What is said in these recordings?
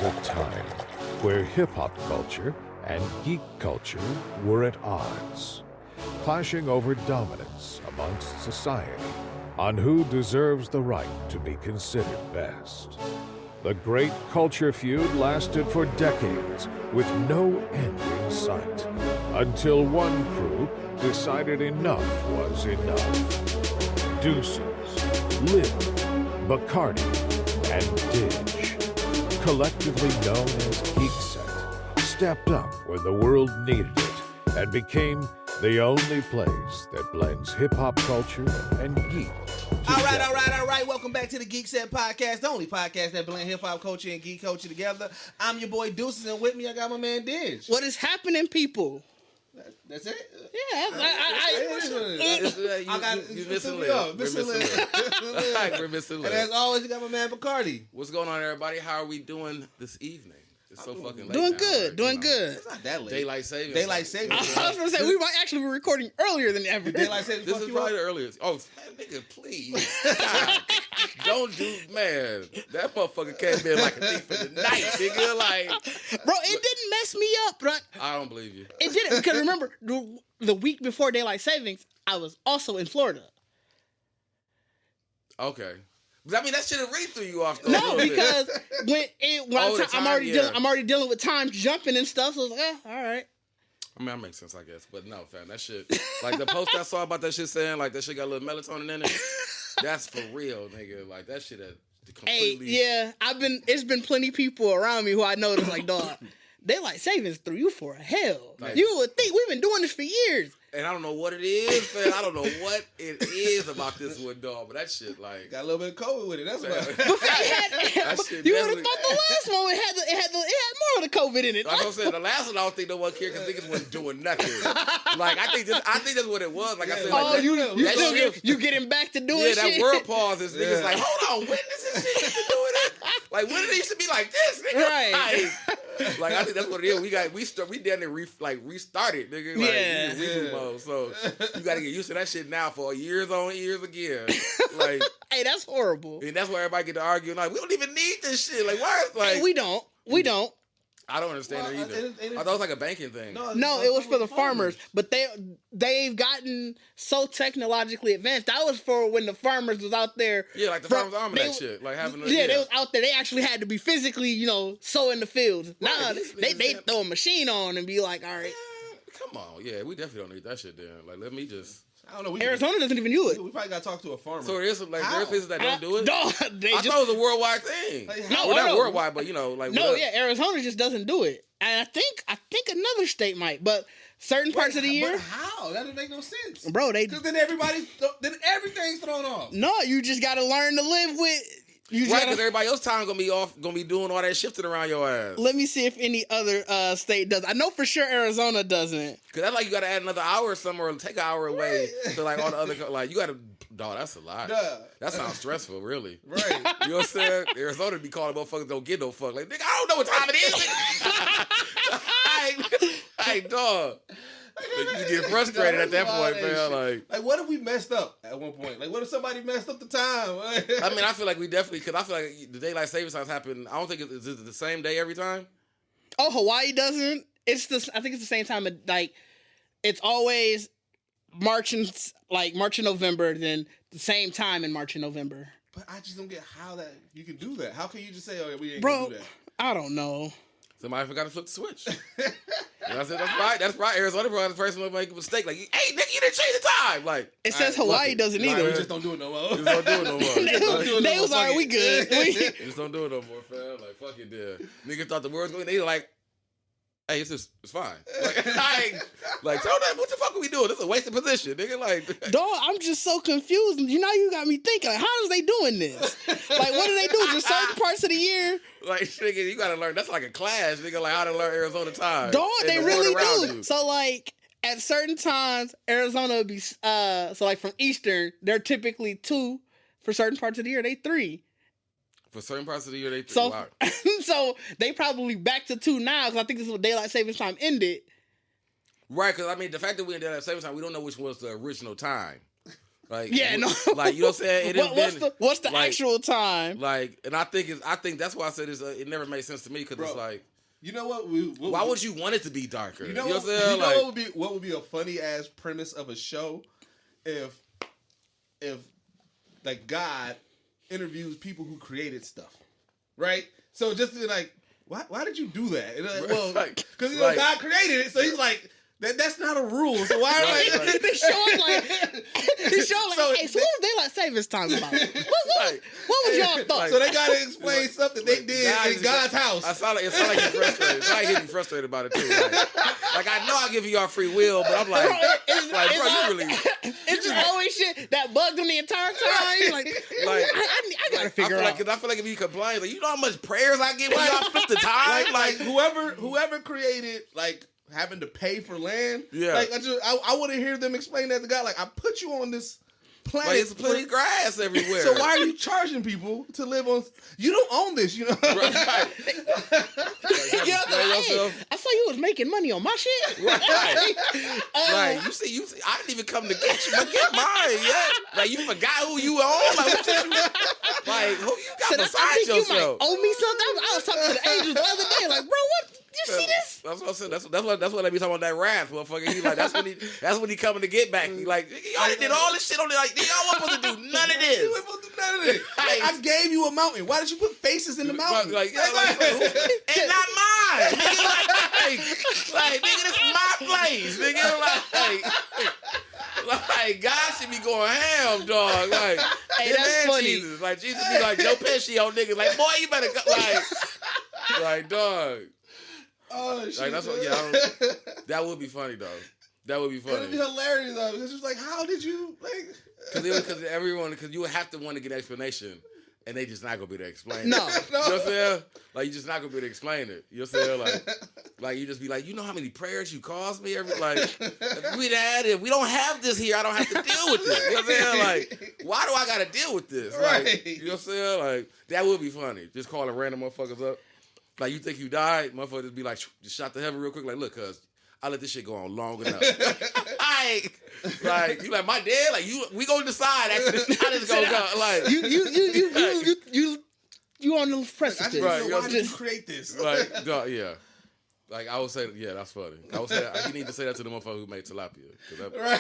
a time where hip-hop culture and geek culture were at odds, clashing over dominance amongst society on who deserves the right to be considered best. The great culture feud lasted for decades with no end in sight, until one group decided enough was enough. Deuces, Lil, Bacardi, and Didge, collectively known as Geekset, stepped up when the world needed it and became the only place that blends hip-hop culture and geek together. All right. Welcome back to the GeeksetPodcast, the only podcast that blends hip-hop culture and geek culture together. I'm your boy Deuces, and with me I got my man Didge. What is happening, people? That's it? Yeah, You're missing Lil. We're missing Lil. And as always, you got my man Bacardi. What's going on, everybody? How are we doing this evening? It's so fucking late. Doing now, good, like, doing good. It's not that late. Daylight savings. Daylight savings. I was gonna say we might actually be recording earlier than ever. Daylight savings. This is probably the earliest. Oh, man, nigga, please. God, don't do, man. That motherfucker came in like a thief in the night, nigga. Like, Bro, it didn't mess me up, but I don't believe you. it didn't, because remember the week before daylight savings, I was also in Florida. Okay. I mean, that should have really threw you off. Though, No, because I'm already dealing with time jumping and stuff. So I was like, all right. I mean, that makes sense, I guess. But no, fam, that shit. Like, the post I saw about that shit saying, like, that shit got a little melatonin in it. That's for real, nigga. Like, that shit had completely... Hey, yeah, it's been plenty people around me who I know that's like, dog, daylight savings threw you for a hell. Like, you would think we've been doing this for years. And I don't know what it is, man. I don't know what it is about this one, dog. But that shit, like... Got a little bit of COVID with it. That's why. You would have thought the last one it had more of the COVID in it. Like I said, the last one I don't think no one cared because niggas wasn't doing nothing. Like, I think that's what it was. Like I said, oh, like, you getting back to doing shit. shit. Yeah, that word pause is niggas like, hold on, when does this shit used to doing it? Like, when did it used to be like this, nigga? Right. Like I think that's what it is. We down there restarted, nigga. Like, yeah. Reboot mode. So you got to get used to that shit now for years on years again. Like, hey, that's horrible. And that's why everybody get to argue. Like, we don't even need this shit. Like, why? Like, hey, we don't. I don't understand it either. I thought it was like a banking thing. No, it was for the farmers. But they've gotten so technologically advanced. That was for when the farmers was out there. Yeah, like the farmers almanac shit. Like having they was out there. They actually had to be physically, sow in the fields. Nah, they throw a machine on and be like, all right. Come on. Yeah, we definitely don't need that shit then. Like, let me just... I don't know. Arizona doesn't even do it. We probably got to talk to a farmer. So there's places that don't do it? No, I thought it was a worldwide thing. Like, not worldwide, but like... No, yeah, Arizona just doesn't do it. And I think another state might, but certain parts of the year... But how? That doesn't make no sense. Bro, because then everything's thrown off. No, you just got to learn to live with... Right, because everybody else time gonna be doing all that shifting around your ass. Let me see if any other state does. I know for sure Arizona doesn't. Because that's like you gotta add another hour somewhere, or take an hour away to like all the other like you gotta. Dog, that's a lot. Duh. That sounds stressful, really. Right. You know what I'm saying? Arizona be calling motherfuckers don't get no fuck. Like, nigga, I don't know what time it is. Hey, dog. Like, you get frustrated at that point, man. Like, what if we messed up at one point? Like, what if somebody messed up the time? I mean, I feel like we definitely, because I feel like the daylight savings times happen. I don't think it's the same day every time. Oh, Hawaii doesn't. I think it's the same time. Like, it's always March and November, then the same time in March and November. But I just don't get how that you can do that. How can you just say, "Oh, we ain't gonna do that"? I don't know. Somebody forgot to flip the switch. And I said, that's right. Arizona probably the person will make a mistake. Like, hey, nigga, you didn't change the time. Like, it says Hawaii doesn't either. We just don't do it no more. Just don't do it no more. They was alright, we good. Just don't do it no more, fam. Like, fuck it, dude. Niggas thought the world's going. They like, hey, it's fine. Like, tell them what the fuck are we doing? This is a wasted position, nigga. Like, dog, I'm just so confused. You got me thinking. Like, how is they doing this? Like, what do they do? Just certain parts of the year? Like, nigga, you gotta learn. That's like a class, nigga. Like how to learn Arizona time. Dog, they really do. You. So like at certain times, Arizona would be so like from Eastern, they're typically 2. For certain parts of the year, they 3. For certain parts of the year, they 3. So, wow. So they probably back to 2 now because I think this is when daylight savings time ended. Right, because I mean the fact that we in daylight savings time, we don't know which was the original time. Like, Yeah, no. Like, you know what I'm saying? What's the like, actual time? Like, and I think that's why I said it never made sense to me because it's like, you know what? why would you want it to be darker? You know what I'm saying? what would be a funny ass premise of a show if like God interviews people who created stuff, right? So just to be like, why did you do that? And like, well, because you know God created it, so he's like. That's not a rule. So why? They show up like, hey, so what was daylight savings time about? What was y'all thought? So they gotta explain something they did in God's house. It sound like you're frustrated. It's like you're frustrated about it too. Like I know I give you all free will, but I'm like, bro, you really. It's just always shit that bugged him the entire time. Like I gotta figure out. Because I feel like if you complain, like you know how much prayers I get when y'all flip the time. Like whoever created like. Having to pay for land, Like I want to hear them explain that to God. Like I put you on this planet, like, it's plenty of grass everywhere. So why are you charging people to live on? You don't own this, you know. Right. I saw you was making money on my shit. Right. Like you see, I didn't even come to get you, but get mine. Yeah. Like you forgot who you own. Like who you got besides yourself? You might owe me something. I was talking to the angels the other day. Like, bro, what? You see this? That's what I said. That's what they be talking about that wrath, motherfucker. He like that's when he coming to get back. He like y'all did all this shit on it. Like y'all wasn't supposed to do none of this. You wasn't supposed to do none of this. Like, I gave you a mountain. Why did you put faces in the mountain? Like and not mine. Nigga, nigga, this is my place. Nigga, like God should be going ham, dog. Like, hey, that's funny. Jesus. Like Jesus be like Joe Pesci on niggas. Like, boy, you better go. Like, dog. Oh shit! Like, that's what, that would be funny though. That would be funny. It would be hilarious though. It's just like, how did you like? Because you would have to want to get an explanation, and they just not gonna be able to explain it. No. You know what I'm saying? Like you just not gonna be able to explain it. You know what I'm saying? Like you just be like, you know how many prayers you caused me if we don't have this here, I don't have to deal with this. You know what I'm saying? Like, why do I gotta deal with this? Like, right. You know what I'm saying? Like that would be funny. Just calling random motherfuckers up. Like, you think you died, motherfucker just be like, just shot to heaven real quick. Like, look, cuz, I let this shit go on long enough. Like, you like, my dad? Like, we gonna decide after this how this gonna go. Like, you on the precipice. Right, why did you create this? Like, yeah. Like, I would say, yeah, that's funny. I would say, you need to say that to the motherfucker who made tilapia. Right.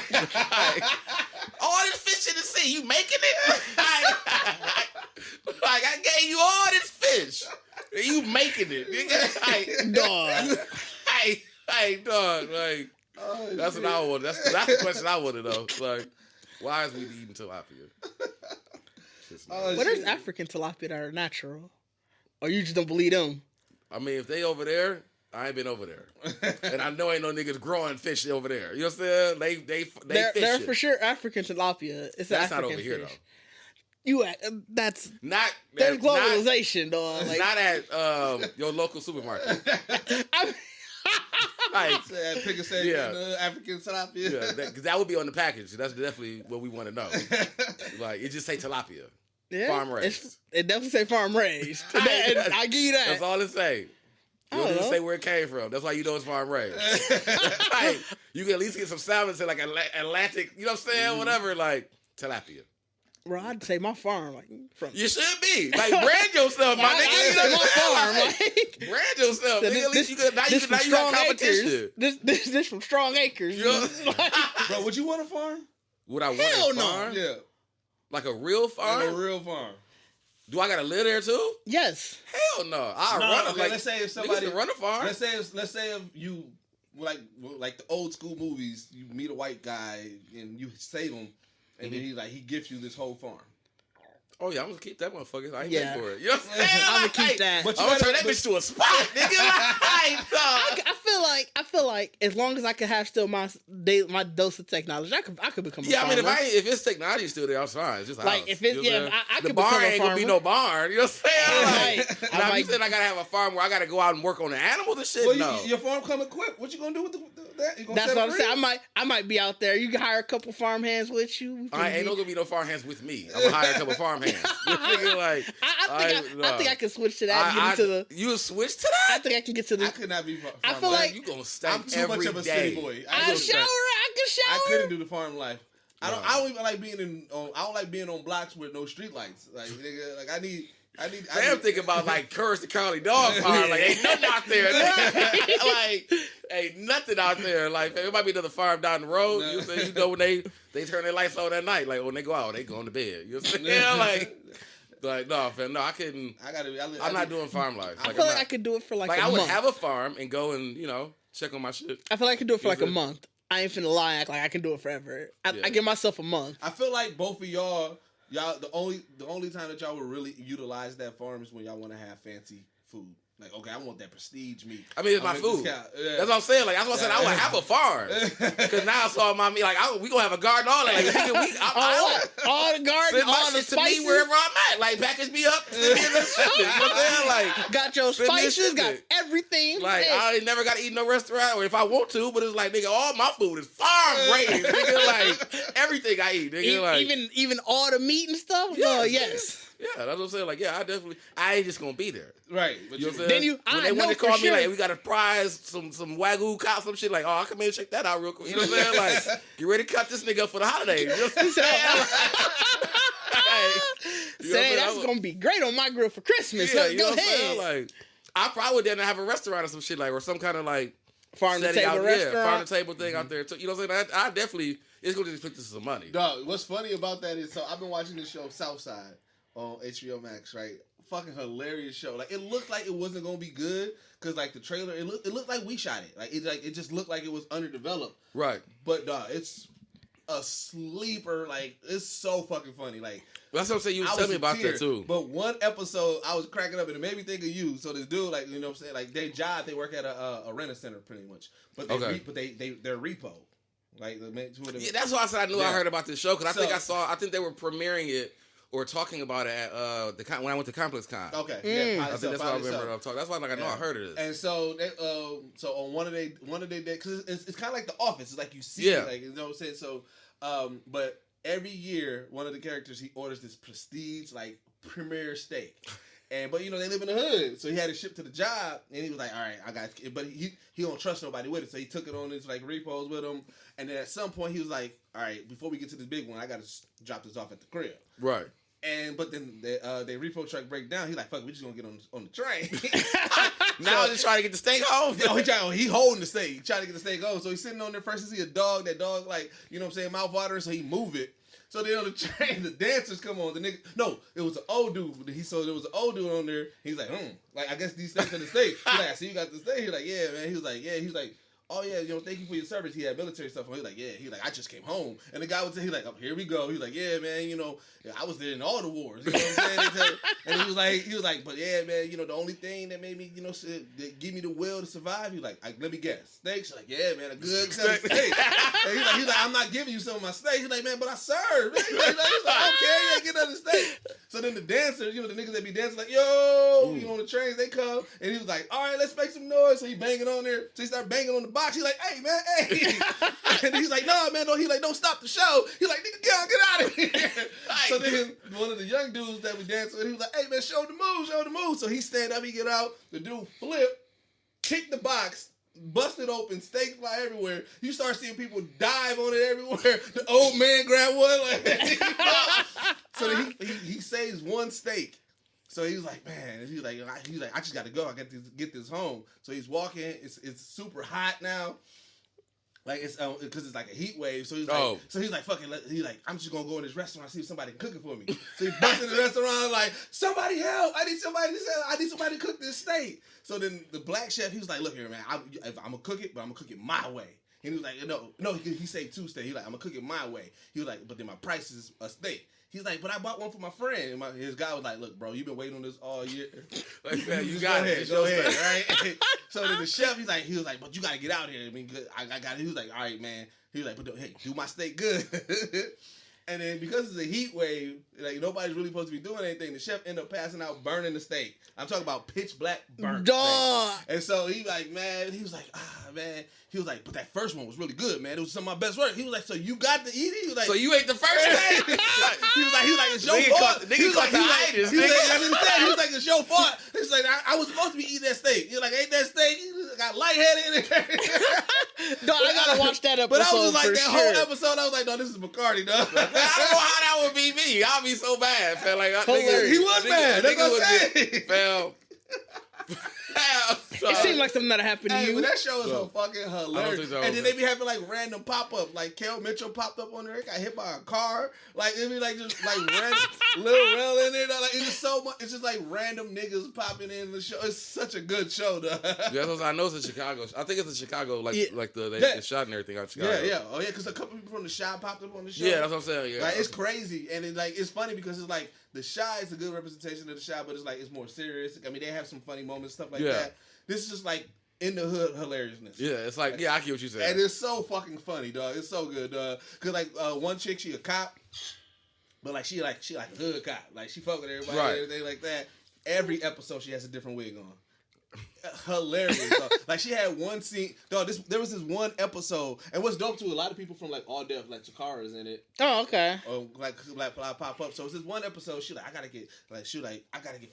All this fish in the sea, you making it? Like, I gave you all this fish. You making it, nigga? Like, dog. Hey, dog. Like, that's what I want. That's the question I want to know. Like, why is we eating tilapia? There's African tilapia that are natural, or you just don't believe them? I mean, if they over there, I ain't been over there, and I know ain't no niggas growing fish over there. You know what I'm saying? They they're for sure African tilapia. That's not over fish. here though. That's not. There's globalization, dog. Like, not at your local supermarket. Pick a say African tilapia. Yeah, that would be on the package. That's definitely what we want to know. Like it just say tilapia, farm raised. It definitely say farm raised. I give you that. That's all it say. You don't even say where it came from. That's why you know it's farm raised. Like, you can at least get some salmon, say like Atlantic. You know what I'm saying? Whatever, like tilapia. Bro, I'd say my farm. Like, you should be. Like, brand yourself, my nigga. I'd say my farm. Like, brand yourself, nigga. At least you got competition. This from Strong Acres. Bro, would you want a farm? Would I want Hell a farm? No. Yeah. Like a real farm? Like a real farm. Do I gotta live there too? Yes. Hell no. Let's say if somebody run a farm. Let's say if you like the old school movies, you meet a white guy and you save him. And then he gives you this whole farm. Oh yeah, I'm gonna keep that motherfucker. I ain't paying for it. You know what I'm saying? I'm gonna keep that. But I'm gonna turn that bitch to a spot, nigga. I feel like as long as I can have still my dose of technology, I could become a farmer. I mean, if it's technology still there, I'm fine. It's just like house. if it's I could the barn become a ain't farmer. gonna be no barn. You know what I'm saying? Now you said I gotta have a farm where I gotta go out and work on the animals and shit. Well, no, your farm come equipped. What you gonna do with that? You gonna That's what I'm saying. I might be out there. You can hire a couple farm hands with you. Ain't gonna be no farm hands with me. I'm gonna hire a couple farm hands. I think I can switch to that. You switch to that? I think I can get to the. I could not be. Farm I feel like you gonna stink. I'm too much of a city boy. I can shower. I couldn't do the farm life. I don't even like being I don't like being on blocks with no street lights. Like nigga, like I need. I'm thinking about like Courage the Cowardly Dog fire. Like ain't nothing out there. Like ain't nothing out there. Like it might be another fire down the road. You know when they turn their lights on at night. Like when they go out, they go to bed. You know what I'm saying? Like no, fam, no, I couldn't. I'm not doing farm life. I feel like I could do it for like a month. I would have a farm and go and check on my shit. I feel like I could do it for like a month. I ain't finna lie, act like I can do it forever. I give myself a month. I feel like both of y'all the only time that y'all would really utilize that farm is when y'all want to have fancy food. Like, okay, I want that prestige meat. I mean, it's my food. That's what I'm saying. Like, that's what I said. I would have a farm. Because now I saw my meat. Like, we going to have a garden, all that. Like, all the garden, all the spices. To me, wherever I'm at. Like, package me up. Send me in the shit. You know what I'm saying? Like, got your spices, got everything. Like, I ain't never got to eat no restaurant, or if I want to, but it's like, nigga, all my food is farm raised. Nigga, like, everything I eat. Nigga, even all the meat and stuff? Yes. Yeah, that's what I'm saying. Like, I ain't just gonna be there. Right. But you know what I'm saying? Then when they call me, like, we got a prize, some Wagyu cow, some shit, like, oh, I come in and check that out real quick. You know what I'm saying? Like, get ready to cut this nigga up for the holidays. You know what I'm saying? Say, that's gonna be great on my grill for Christmas. Yeah, go ahead. Like, I probably didn't have a restaurant or some shit, like, or some kind of, like, farm to table restaurant. Yeah, farm to table thing out there. You know what I'm saying? I definitely, it's gonna just put this some money. Dog, what's funny about that is, so I've been watching this show, Southside, on HBO Max, right? Fucking hilarious show. Like, it looked like it wasn't gonna be good because, like, the trailer, it looked like we shot it. Like, it just looked like it was underdeveloped. Right. But dog, it's a sleeper. Like, it's so fucking funny. Like, that's what I'm saying. You was telling me about that too. But one episode, I was cracking up, and it made me think of you. So this dude, like, you know what I'm saying? Like, their job, they work at a rent center pretty much, but they're repo. Like, that's why I said I knew I heard about this show because I think they were premiering it. Or talking about it at when I went to Complex Con. Okay, yeah, I think that's why I remember I'm talking. That's why I know I heard of this. And so, so on one of their days, because it's kind of like The Office. It's like you see, it, like, you know what I'm saying. So, but every year, one of the characters he orders this prestige like premier steak, but you know they live in the hood, so he had it shipped to the job, and he was like, all right, I got it. But he don't trust nobody with it, so he took it on his like repos with him, and then at some point he was like, all right, before we get to this big one, I got to drop this off at the crib. Right. But then their repo truck break down. He's like, fuck, we just gonna get on the train. Now he's trying to get the steak home. He holding the steak. He trying to get the steak home. So he's sitting on there first to see a dog. That dog, like, you know what I'm saying, mouth watering, so he move it. So then on the train, the dancers come on. The nigga, no, it was an old dude. So there was an old dude on there. He's like, like, I guess these steaks are the steak. He's like, I see you got the steak. He's like, yeah, man. He was like, yeah. He's like, oh yeah, you know, thank you for your service. He had military stuff on. He's like, yeah. He's like, I just came home. And the guy was like, oh, here we go. He's like, yeah, man, you know, I was there in all the wars. You know what I'm saying? And he was like, but yeah, man, you know, the only thing that made me, you know, that give me the will to survive. He's like, let me guess, steaks. She's like, yeah, man, a good steak. And he's like, I'm not giving you some of my steak. He's like, man, but I serve. He's like, I don't care. You get another steak. So then the dancers, you know, the niggas that be dancing like, yo, you know, on the trains, they come. And he was like, all right, let's make some noise. So he banging on there. So he started banging on the box. He's like, hey, man, hey. And he's like, no, man, no. He's like, don't stop the show. He's like, nigga, get out of here. So then one of the young dudes that we danced with, he was like, hey, man, show the move. So he stand up, he get out. The dude flip, kick the box, bust it open, steak fly everywhere. You start seeing people dive on it everywhere. The old man grabbed one. Like, so then he saves one steak. So he was like, man, he's like, I just got to go. I got to get this home. So he's walking. It's super hot now. Like, it's because it's like a heat wave. So he's like, fuck it. He's like, I'm just gonna go in this restaurant, see if somebody can cook it for me. So he busts in the restaurant like, somebody help! I need somebody to cook this steak. So then the black chef, he was like, look here, man, I'm gonna cook it, but I'm gonna cook it my way. And he was like, no, he saved 2 steaks. He was like, I'm gonna cook it my way. He was like, but then my price is a steak. He's like, but I bought one for my friend. And his guy was like, look, bro, you've been waiting on this all year. Like, man, you got it. Go ahead, right? So then the chef, he was like, but you got to get out here. I mean, I got it. He was like, all right, man. He was like, but hey, do my steak good. And then because it's a heat wave, like nobody's really supposed to be doing anything, the chef ended up passing out, burning the steak. I'm talking about pitch black burnt. Dog. Steak. And so he like, man, he was like, man. He was like, but that first one was really good, man. It was some of my best work. He was like, so you got to eat it? He was like, so you ate the first steak? he was like, it's your fault. He was like, it's your fault. He's like, I was supposed to be eating that steak. You're like, ain't that steak? got lightheaded in there. No, I gotta watch that episode. But I was just like for that sure. whole episode. I was like, no, this is Bacardi, dog. I don't know how that would be me. I'll be so bad. Felt like He was bad. That's what I'm saying. Fell. It seemed like something that happened to Hey, you. but that show is so fucking hilarious. so. And then they be having like random pop up, like Kel Mitchell popped up on there, got hit by a car. Like it be like just like random Lil Rel in there. Like it's just so much. It's just like random niggas popping in the show. It's such a good show, though. Yeah, I know it's in Chicago. I think it's in Chicago. Like they shot and everything out of Chicago. Yeah. Oh yeah, because a couple people from the Shy popped up on the show. Yeah, that's what I'm saying. Yeah, like it's crazy, and it's funny because it's like the Shy is a good representation of the Shy, but it's like it's more serious. I mean, they have some funny moments, stuff like that. This is just like in the hood hilariousness. Yeah, it's like I get what you said, and it's so fucking funny, dog. It's so good, dog. Cause like one chick, she a cop, but like she like a hood cop. Like she fuck with everybody, and everything like that. Every episode, she has a different wig on. Hilarious, dog. Like she had one scene, dog. There was this one episode, and what's dope too, a lot of people from like All Deaf, like Takara's in it. Oh, okay. Or like pop up. So it's this one episode. She like I gotta get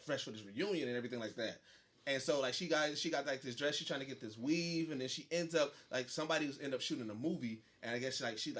fresh for this reunion and everything like that. And so like she got like this dress. She's trying to get this weave, and then she ends up like somebody who's end up shooting a movie. And I guess she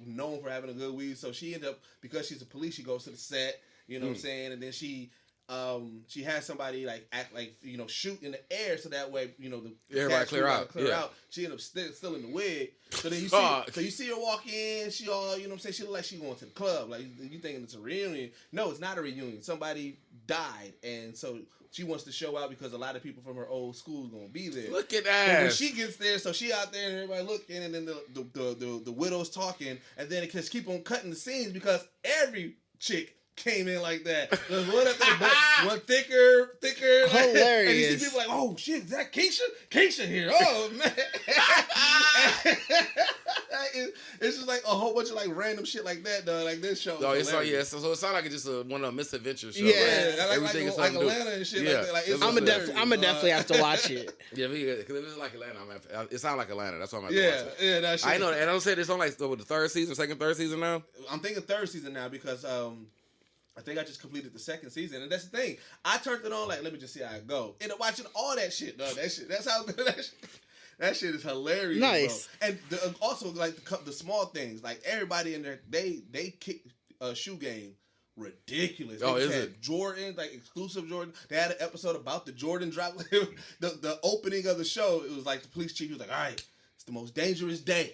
known for having a good weave. So she ended up, because she's a police, she goes to the set. You know what I'm saying? And then she has somebody like act like shoot in the air so that way the everybody clear out. She ended up still in the wig. So then you see her walk in. She all she look like she going to the club. Like you thinking it's a reunion? No, it's not a reunion. Somebody died, and so she wants to show out because a lot of people from her old school gonna be there. Look at that. But when she gets there, so she out there and everybody looking, and then the widow's talking, and then it just keep on cutting the scenes because every chick came in like that. There's one thicker. Hilarious. And you see people like, oh shit, is that Keisha? Keisha here. Oh man. It's just like a whole bunch of like random shit like that, though. Like this show. So it sounds like it's just one of the misadventure shows. Yeah, everything is like Atlanta and shit like that. Like, I'm gonna definitely have to watch it. Yeah, because if it's like Atlanta, it sounds like Atlanta. That's why I'm to watch it. Yeah, that shit. I know, and I don't say it's on like the third season now. I'm thinking third season now because I think I just completed the second season, and that's the thing. I turned it on like, let me just see how it go. Ended up watching all that shit, though. That's how good that shit. That shit is hilarious, nice. Bro. And also like the small things, like everybody in there, they kick shoe game ridiculous. Oh, is it? Jordan, like exclusive Jordan. They had an episode about the Jordan drop. the opening of the show, it was like the police chief was like, all right, it's the most dangerous day.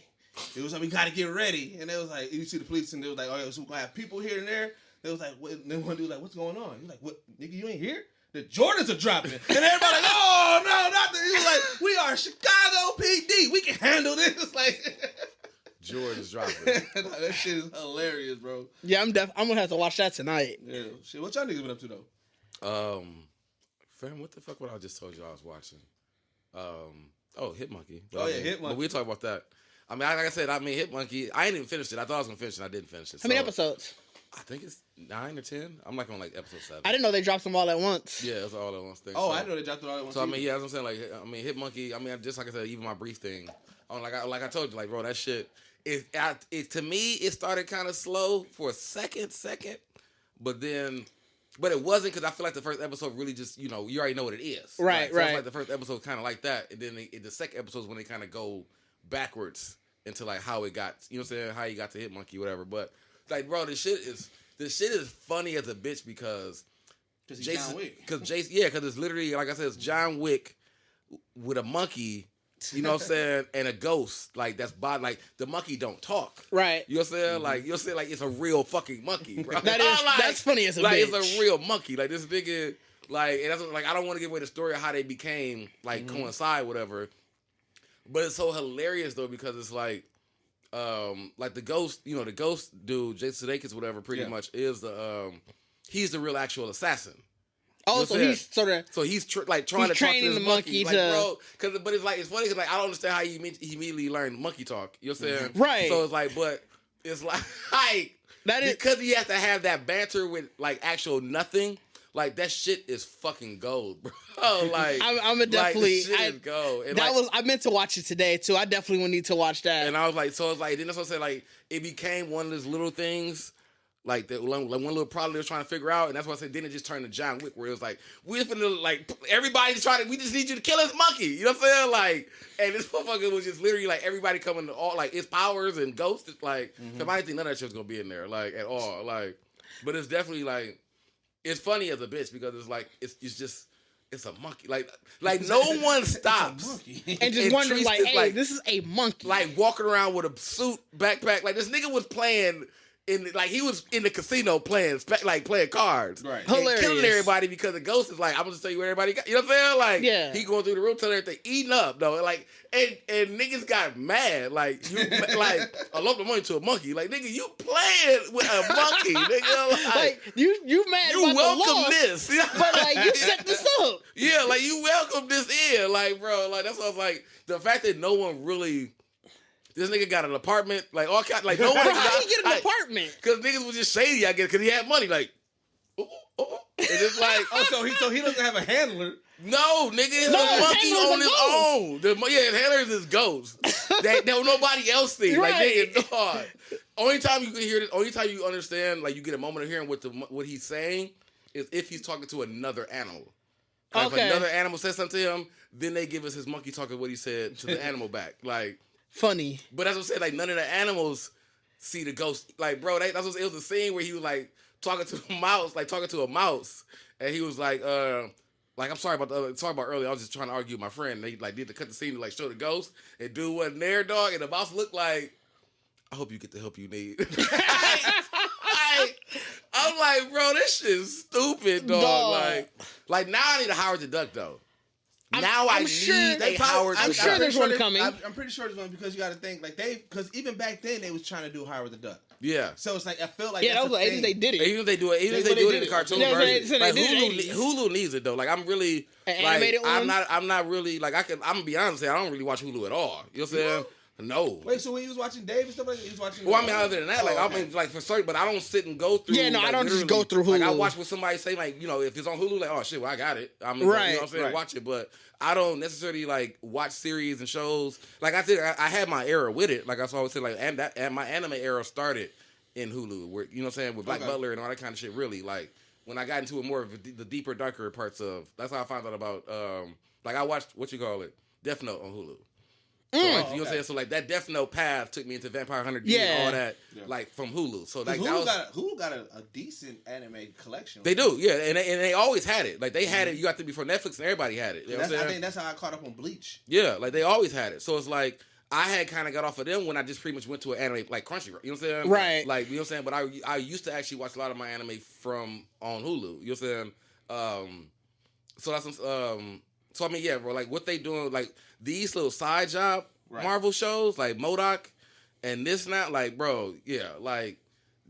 It was like, we got to get ready. And it was like, you see the police, and they was like, oh yeah, so we're going to have people here and there. They was like, what? And then one dude was like, what's going on? He was like, what, nigga, you ain't here? The Jordans are dropping. And everybody like, oh, no, not that. He was like, we are Chicago PD. We can handle this. Like, Jordan's dropping. That shit is hilarious, bro. Yeah, I'm gonna have to watch that tonight. Yeah, shit. What y'all niggas been up to, though? Fam, what the fuck what I just told you I was watching? Hit Monkey. Hit Monkey. But we'll talk about that. I mean, like I said, Hit Monkey. I ain't even finished it. I thought I was gonna finish it. I didn't finish it. How many episodes? I think it's 9 or 10. I'm like on like episode 7. I didn't know they dropped them all at once. Yeah, it's all at once thing. Oh, I know they dropped it all at once. So I mean, yeah, as I'm saying, like, Hit Monkey. I mean, just like I said, even my brief thing. Like I told you, like, bro, that shit. It to me, it started kind of slow for a second, but it wasn't, because I feel like the first episode really just, you already know what it is. Right. So it's like the first episode kind of like that, and then the second episode is when they kind of go backwards into like how it got, you know what I'm saying, how you got to Hit Monkey, whatever. But like, bro, this shit is funny as a bitch because John Wick. Because it's literally, like I said, it's John Wick with a monkey. You know what I'm saying? And a ghost, like, that's body, like, the monkey don't talk. Right. You know what I'm saying? Like, you'll say, like, it's a real fucking monkey, bro. That's funny as a bitch. It's a real monkey. Like, this nigga, like, and that's, like, I don't want to give away the story of how they became, like, coincide, whatever. But it's so hilarious, though, because it's like the ghost, the ghost dude, Jason Sudeikis, whatever, pretty much is he's the real actual assassin. Oh, so he's sort of... So he's trying to talk to this monkey. Like, bro, but it's like, it's funny because, like, I don't understand how he immediately learned monkey talk. You know what I'm saying? Right. So it's like, but it's like, because he has to have that banter with, like, actual nothing. Like, that shit is fucking gold, bro. Like, I'm a definitely... Like, shit is gold. And I meant to watch it today, too. I definitely would need to watch that. And I was like, so it's like, then that's what I'm saying, like, it became one of those little things Like that one little problem they was trying to figure out, and that's why I said then it just turned to John Wick, where it was like we're finna like everybody's trying to. We just need you to kill this monkey. You know what I'm saying? Like, and this motherfucker was just literally like everybody coming to all like its powers and ghosts. It's like I didn't think none of that shit was gonna be in there like at all. Like, but it's definitely like it's funny as a bitch because it's like it's just. It's a monkey. Like no one stops. And just wondering, like, hey, this is a monkey. Like, walking around with a suit, backpack. Like, this nigga was playing, he was in the casino playing cards. Right. Hilarious. Killing everybody because the ghost is like, I'm going to tell you what everybody got. You know what I'm saying? Like, yeah. He going through the room, telling everything, eating up, though. Like, and niggas got mad. Like, I loaned the money to a monkey. Like, nigga, you playing with a monkey, nigga. Like you mad you about welcome the loss, this. but, like, you set this up. Yeah, like, you welcome this in. Like, bro, like, that's what I was like. The fact that no one really... This nigga got an apartment, like all kind, like no one. How he get an apartment? Because niggas was just shady, I guess, because he had money. Like, and it's like, so he doesn't have a handler. No, nigga, it's a monkey on his own. His handler is his ghost. that nobody else sees. Right. Like, nigga, dog. Only time you can hear this, only time you understand, like, you get a moment of hearing what he's saying is if he's talking to another animal. Like, okay. If another animal says something to him, then they give us his monkey talking what he said to the animal back. Like. Funny. But that's what I'm saying, like, none of the animals see the ghost. Like, bro, it was a scene where he was, like, talking to a mouse, and he was like, I'm sorry about earlier, I was just trying to argue with my friend. They, like, did to cut the scene to, like, show the ghost, and dude wasn't there, dog, and the mouse looked like, I hope you get the help you need. I'm like, bro, this shit's stupid, dog. Like, now I need a Howard the Duck, though. I'm sure there's one coming. I'm pretty sure there's one because you got to think because even back then they was trying to do Howard the Duck. Yeah. So it's like I feel like that was like 80s they did it. Even if they do it, in the cartoon version. So like Hulu needs it though. Like I'm really animated one? I'm not really like I'm gonna be honest. I don't really watch Hulu at all. You know what I'm saying? No. Wait, so when you was watching Dave and stuff like that, you was watching... Well, I mean, other than that, I mean, like, for certain, but I don't sit and go through... Yeah, no, like, I don't just go through Hulu. Like, I watch what somebody say, like, you know, if it's on Hulu, like, oh, shit, well, I got it. I'm right. You know what I'm saying? Watch it, but I don't necessarily, like, watch series and shows. Like, I said, I had my era with it. Like, I always say, like, and my anime era started in Hulu, where, you know what I'm saying, with Black Butler and all that kind of shit, really. Like, when I got into it more of the deeper, darker parts of... That's how I found out about, like, I watched, Death Note on Hulu. So, like, you know what I'm saying? So, like, that Death Note path took me into Vampire Hunter D and all that, like, from Hulu. So, like, Hulu got a decent anime collection. They do, yeah. And they always had it. Like, they had it, you got to before Netflix, and everybody had it. You know what I'm saying? I think that's how I caught up on Bleach. Yeah, like, they always had it. So, it's like, I had kind of got off of them when I just pretty much went to an anime, like, Crunchyroll. You know what I'm saying? Right. Like, you know what I'm saying? But I used to actually watch a lot of my anime on Hulu. You know what I'm saying? So, that's, so, I mean, yeah, bro, like, what they doing, like, these little side job Marvel shows like MODOK and this and that, like, bro, yeah, like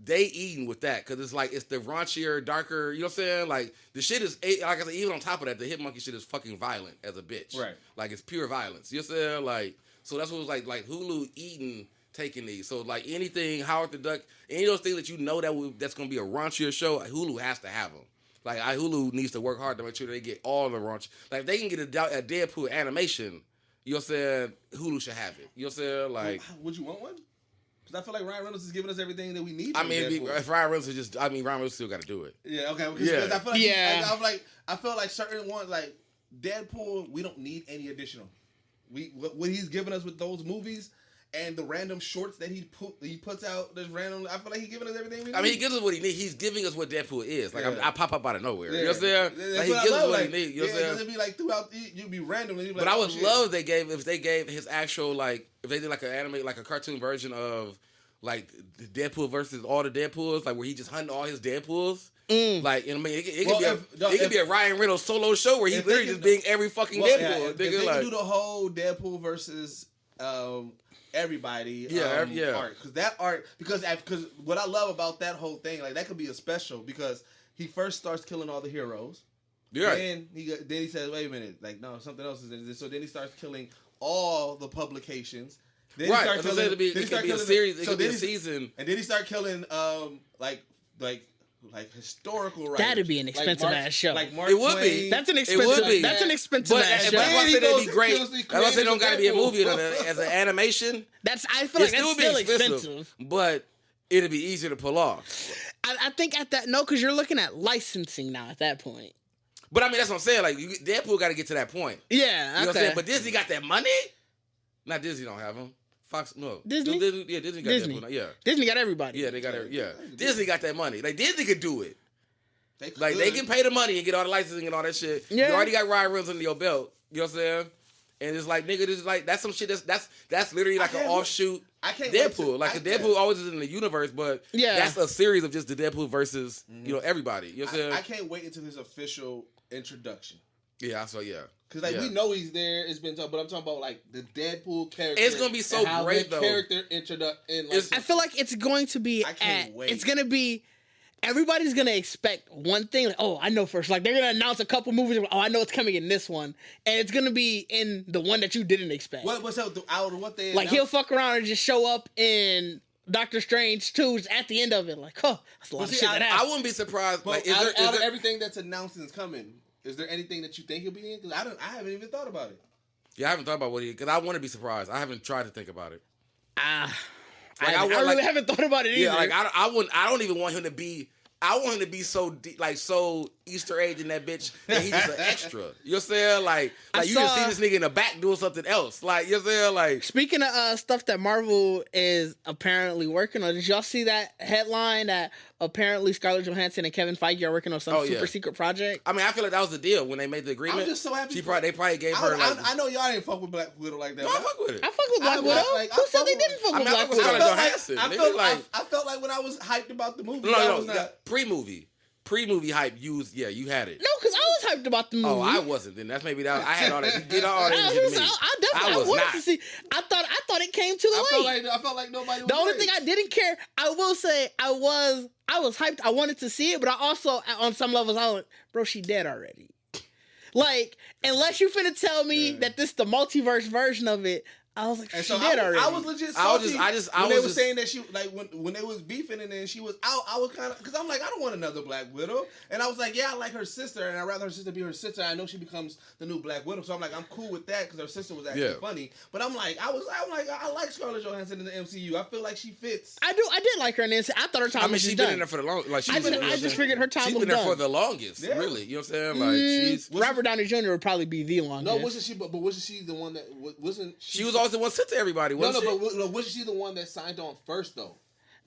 they eating with that because it's like it's the raunchier, darker. You know what I'm saying? Like the shit is like I said, even on top of that, the Hitmonkey shit is fucking violent as a bitch. Right. Like it's pure violence. You know what I'm saying? Like so that's what it was like Hulu eating. Taking these, so like anything Howard the Duck, any of those things that you know that's gonna be a raunchier show, Hulu has to have them. Like Hulu needs to work hard to make sure they get all the raunch. Like if they can get a Deadpool animation. You know what I'm saying? Hulu should have it. You know what I'm saying? Like, would you want one? Because I feel like Ryan Reynolds is giving us everything that we need. I mean, if Ryan Reynolds is just, Ryan Reynolds still got to do it. Yeah, okay. Yeah. I feel like certain ones, like Deadpool, we don't need any additional. What he's giving us with those movies and the random shorts that he puts out, there's random. I feel like he's giving us everything we need. I mean, he gives us what he needs. He's giving us what Deadpool is. Like I pop up out of nowhere. Yeah. You know what I'm saying? Like, he gives us what he needs. You know what I'm saying? It'd be like throughout, you'd be random. And but I would love if they gave his actual like if they did like an anime like a cartoon version of like Deadpool versus all the Deadpools, like where he just hunting all his Deadpools. Like, you know what I mean? It could be a Ryan Reynolds solo show where he's literally just being every fucking Deadpool. Yeah, if they can do the whole Deadpool versus everybody art. Because that art, because what I love about that whole thing, like that could be a special because he first starts killing all the heroes. Yeah. Then he says, wait a minute, like no, something else is in this. So then he starts killing all the publications. Then right. It could be a series. It could be a season. And then he start killing like historical writers. That'd be an expensive ass show. Like Mark it would Twain. be. That's an expensive. That's an expensive ass show. But I said it'd be great. I said it don't got to be a movie as an animation. I feel like that's still expensive. But it'd be easier to pull off. I think at that because you're looking at licensing now at that point. But I mean, that's what I'm saying. Like, Deadpool got to get to that point. Yeah, You know what I'm saying? But Disney got that money? Not Disney don't have them. Fox, no. Disney? Yeah, Disney got Disney. Deadpool. Yeah. Disney got everybody. Yeah, they got it. Yeah. Disney got that money. Like, Disney could do it. They They can pay the money and get all the licensing and all that shit. Yeah. You already got Ryan Reynolds under your belt. You know what I'm saying? And it's like, nigga, this is like, that's some shit that's literally like an offshoot Deadpool. Like, Deadpool always is in the universe, but that's a series of just the Deadpool versus, you know, everybody. You know what I'm saying? I can't wait until his official introduction. Yeah, so yeah. Because, like, we know he's there. It's been talked, but I'm talking about, like, the Deadpool character. It's going to be so great, though. Character introduction. Like, I feel like it's going to be it's going to be, everybody's going to expect one thing. Like, oh, I know first. Like, they're going to announce a couple movies. Oh, I know it's coming in this one. And it's going to be in the one that you didn't expect. What's up? Out of what they like, he'll fuck around and just show up in Doctor Strange 2 at the end of it. Like, oh, that's a lot of shit that happened. I wouldn't be surprised. But like, out of everything that's announced and is coming, is there anything that you think he'll be in? Because I haven't even thought about it. Yeah, I haven't thought about what because I want to be surprised. I haven't tried to think about it. Like, I really haven't thought about it either. Yeah, like I don't even want him to be. I want him to be so so Easter egg in that bitch that he's just an extra. You know what I'm saying? Like you just see this nigga in the back doing something else. Like, you know what I'm saying? Like, speaking of stuff that Marvel is apparently working on, did y'all see that headline that apparently Scarlett Johansson and Kevin Feige are working on some super secret project? I mean, I feel like that was the deal when they made the agreement. I'm just so happy. They probably gave her. I know y'all didn't fuck with Black Widow like that. No, I fuck with it. I fuck with Black Widow. Who said they didn't fuck with Black Widow? I felt like when I was hyped about the movie, pre-movie hype, you had it. No, because I was hyped about the movie. Oh, I wasn't. Then that's maybe that. I had all that. You get all that. I wanted to see. I thought it came too late. I felt like nobody. The only thing I didn't care. I will say I was hyped. I wanted to see it, but I also on some levels I was like, bro, she dead already. Like, unless you finna tell me that this is the multiverse version of it. I was like, she did already. I was legit salty when they were saying that she, like, when they was beefing and then she was out, I was kind of, because I'm like, I don't want another Black Widow. And I was like, yeah, I like her sister, and I'd rather her sister be her sister. I know she becomes the new Black Widow, so I'm like, I'm cool with that, because her sister was actually funny. But I'm like, I like Scarlett Johansson in the MCU. I feel like she fits. I did like her in the MCU. I thought her time was done. She's been in there for the long, like, I just figured her time was done. She's been there for the longest, really. You know what I'm saying? Like, Robert Downey Jr. would probably be the longest. No, wasn't she? But wasn't she the one that wasn't? She was always the one sent to everybody. But wasn't she the one that signed on first though?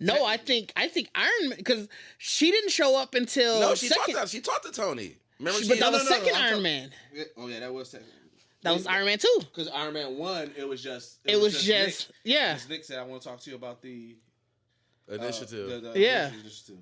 No, I think Iron Man, because she didn't show up until she talked to Tony. Remember, but that was second Iron Man. Oh yeah, that was second. That was Iron Man 2. Because Iron Man 1, it was just Nick. Yeah. Nick said, I want to talk to you about the initiative. Initiative.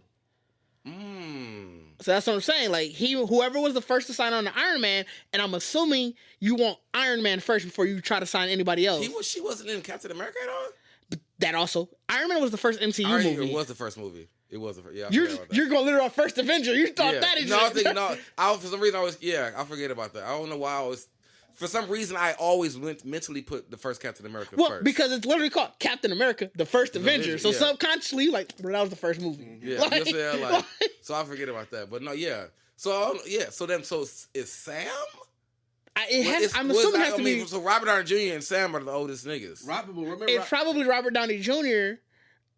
So that's what I'm saying. Like, whoever was the first to sign on to Iron Man, and I'm assuming you want Iron Man first before you try to sign anybody else. She wasn't in Captain America at all? But that also, Iron Man was the first MCU movie. It was the first movie. It was the first. Yeah, you're going literally on First Avenger. You thought that is for some reason I forget about that. I don't know why for some reason, I always mentally put the first Captain America first. Well, because it's literally called Captain America, the First Avenger. So subconsciously, like, bro, that was the first movie. Yeah, so I forget about that. But no, yeah. So is Sam? I'm assuming it has to be. So Robert Downey Jr. and Sam are the oldest niggas. It's probably Robert Downey Jr.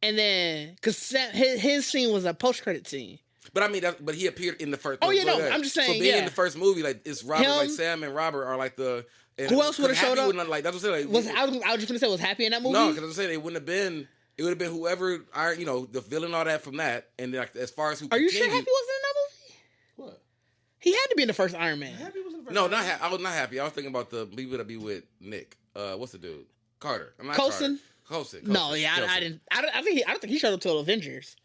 And then, because his scene was a post-credit scene. But I mean, but he appeared in the first. Oh yeah, no, I'm just saying. So being in the first movie, like it's Robert, like Sam and Robert are like the. Who else would have showed up? Like that's what I'm saying. Like, I was just gonna say, was Happy in that movie? No, because I'm saying it wouldn't have been. It would have been whoever, the villain, all that from that, and then, like, as far as who. Are you sure Happy wasn't in that movie? What? He had to be in the first Iron Man. Happy was in the first. No, I was not Happy. I was thinking about the people that be with Nick. What's the dude? Carter. I'm not Coulson. Coulson. No, yeah, I didn't. I don't think he showed up till Avengers.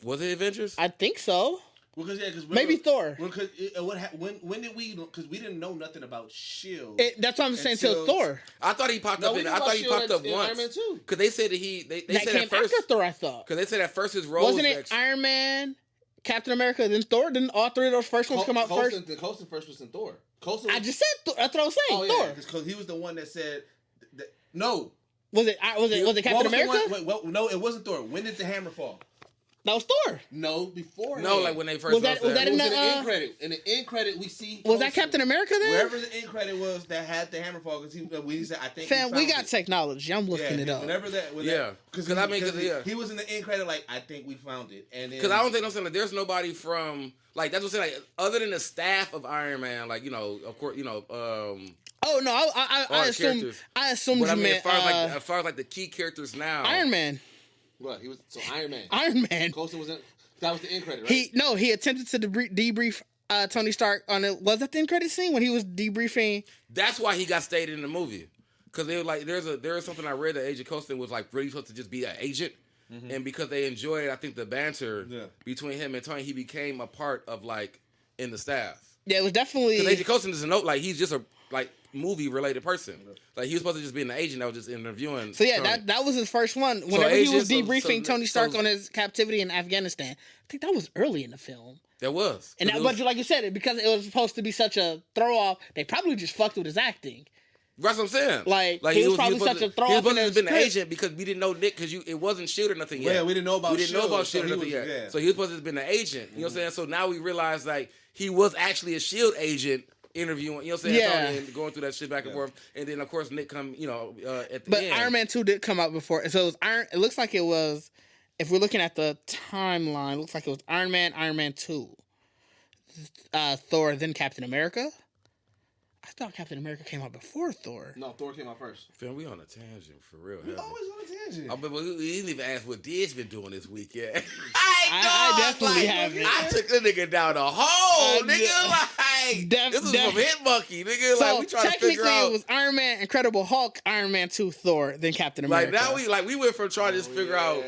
Was it Avengers? I think so. Well, because maybe Thor. When did we? Because we didn't know nothing about Shield. That's what I'm saying. Till Thor. I thought he popped up. I thought he popped up once. Iron Man 2. Because they said that they said came at first after Thor. I thought. Because they said at first his role wasn't it Iron Man, Captain America, then Thor. Didn't all three of those first ones come out first? The Coulson first was in Thor. I just said Thor. That's what I was saying. Thor. Because he was the one that said no. Was it Captain America? No, it wasn't Thor. When did the hammer fall? That was Thor. No, before. No, like when they first Was that It in was the in the end credit. In the end credit, we see. Was that Captain America then? Wherever the end credit was that had the hammer fall, because he said, I think. Fam, we found got it. technology. I'm looking it up. Whenever that. Because I mean, he was in the end credit like, I think we found it, and because I don't think I'm saying that there's nobody from like that's what I'm saying, like other than the staff of Iron Man, like of course Oh no, I assumed but you I mean, meant as far as like the key characters now, Iron Man. What he was? So Iron Man. Iron Man. Coulson was in. That was the end credit, right? He attempted to debrief Tony Stark on it. Was that the end credit scene when he was debriefing? That's why he got stayed in the movie. Because they were like, there was something I read that Agent Coulson was like really supposed to just be an agent, and because they enjoyed, I think, the banter between him and Tony, he became a part of like in the staff. Yeah, it was definitely. Because Agent Coulson doesn't know, like he's just a like movie related person. Like he was supposed to just be an agent that was just interviewing. So yeah, Tony. that was his first one. Whenever he was debriefing Tony Stark so- on his captivity in Afghanistan, I think that was early in the film. There was, And that, but like you said, because it was supposed to be such a throw off, they probably just fucked with his acting. That's what I'm saying. Like he was probably such a throw He was off in supposed to his have been an script. agent because we didn't know Nick because it wasn't Shield or nothing yet. Yeah, we didn't know about Shield or nothing yet. Yeah. So he was supposed to have been an agent. You know what I'm saying? So now we realize like he was actually a Shield agent interviewing. You know what I'm saying? Yeah. Tony, and going through that shit back and forth. And then of course Nick come. You know at the But end. Iron Man 2 did come out before. So it was It looks like it was. If we're looking at the timeline, it looks like it was Iron Man 2, Thor, then Captain America. I thought Captain America came out before Thor. No, Thor came out first. Fam, we on a tangent for real. We heavy. always on a tangent. But we didn't even ask what Did's been doing this week yet. I definitely haven't. I took the nigga down the hole, nigga. Like this was from Hit Monkey, nigga. So Like we trying to technically, figure out. it was Iron Man, Incredible Hulk, Iron Man 2, Thor, then Captain America. Like now we went from trying to just figure out.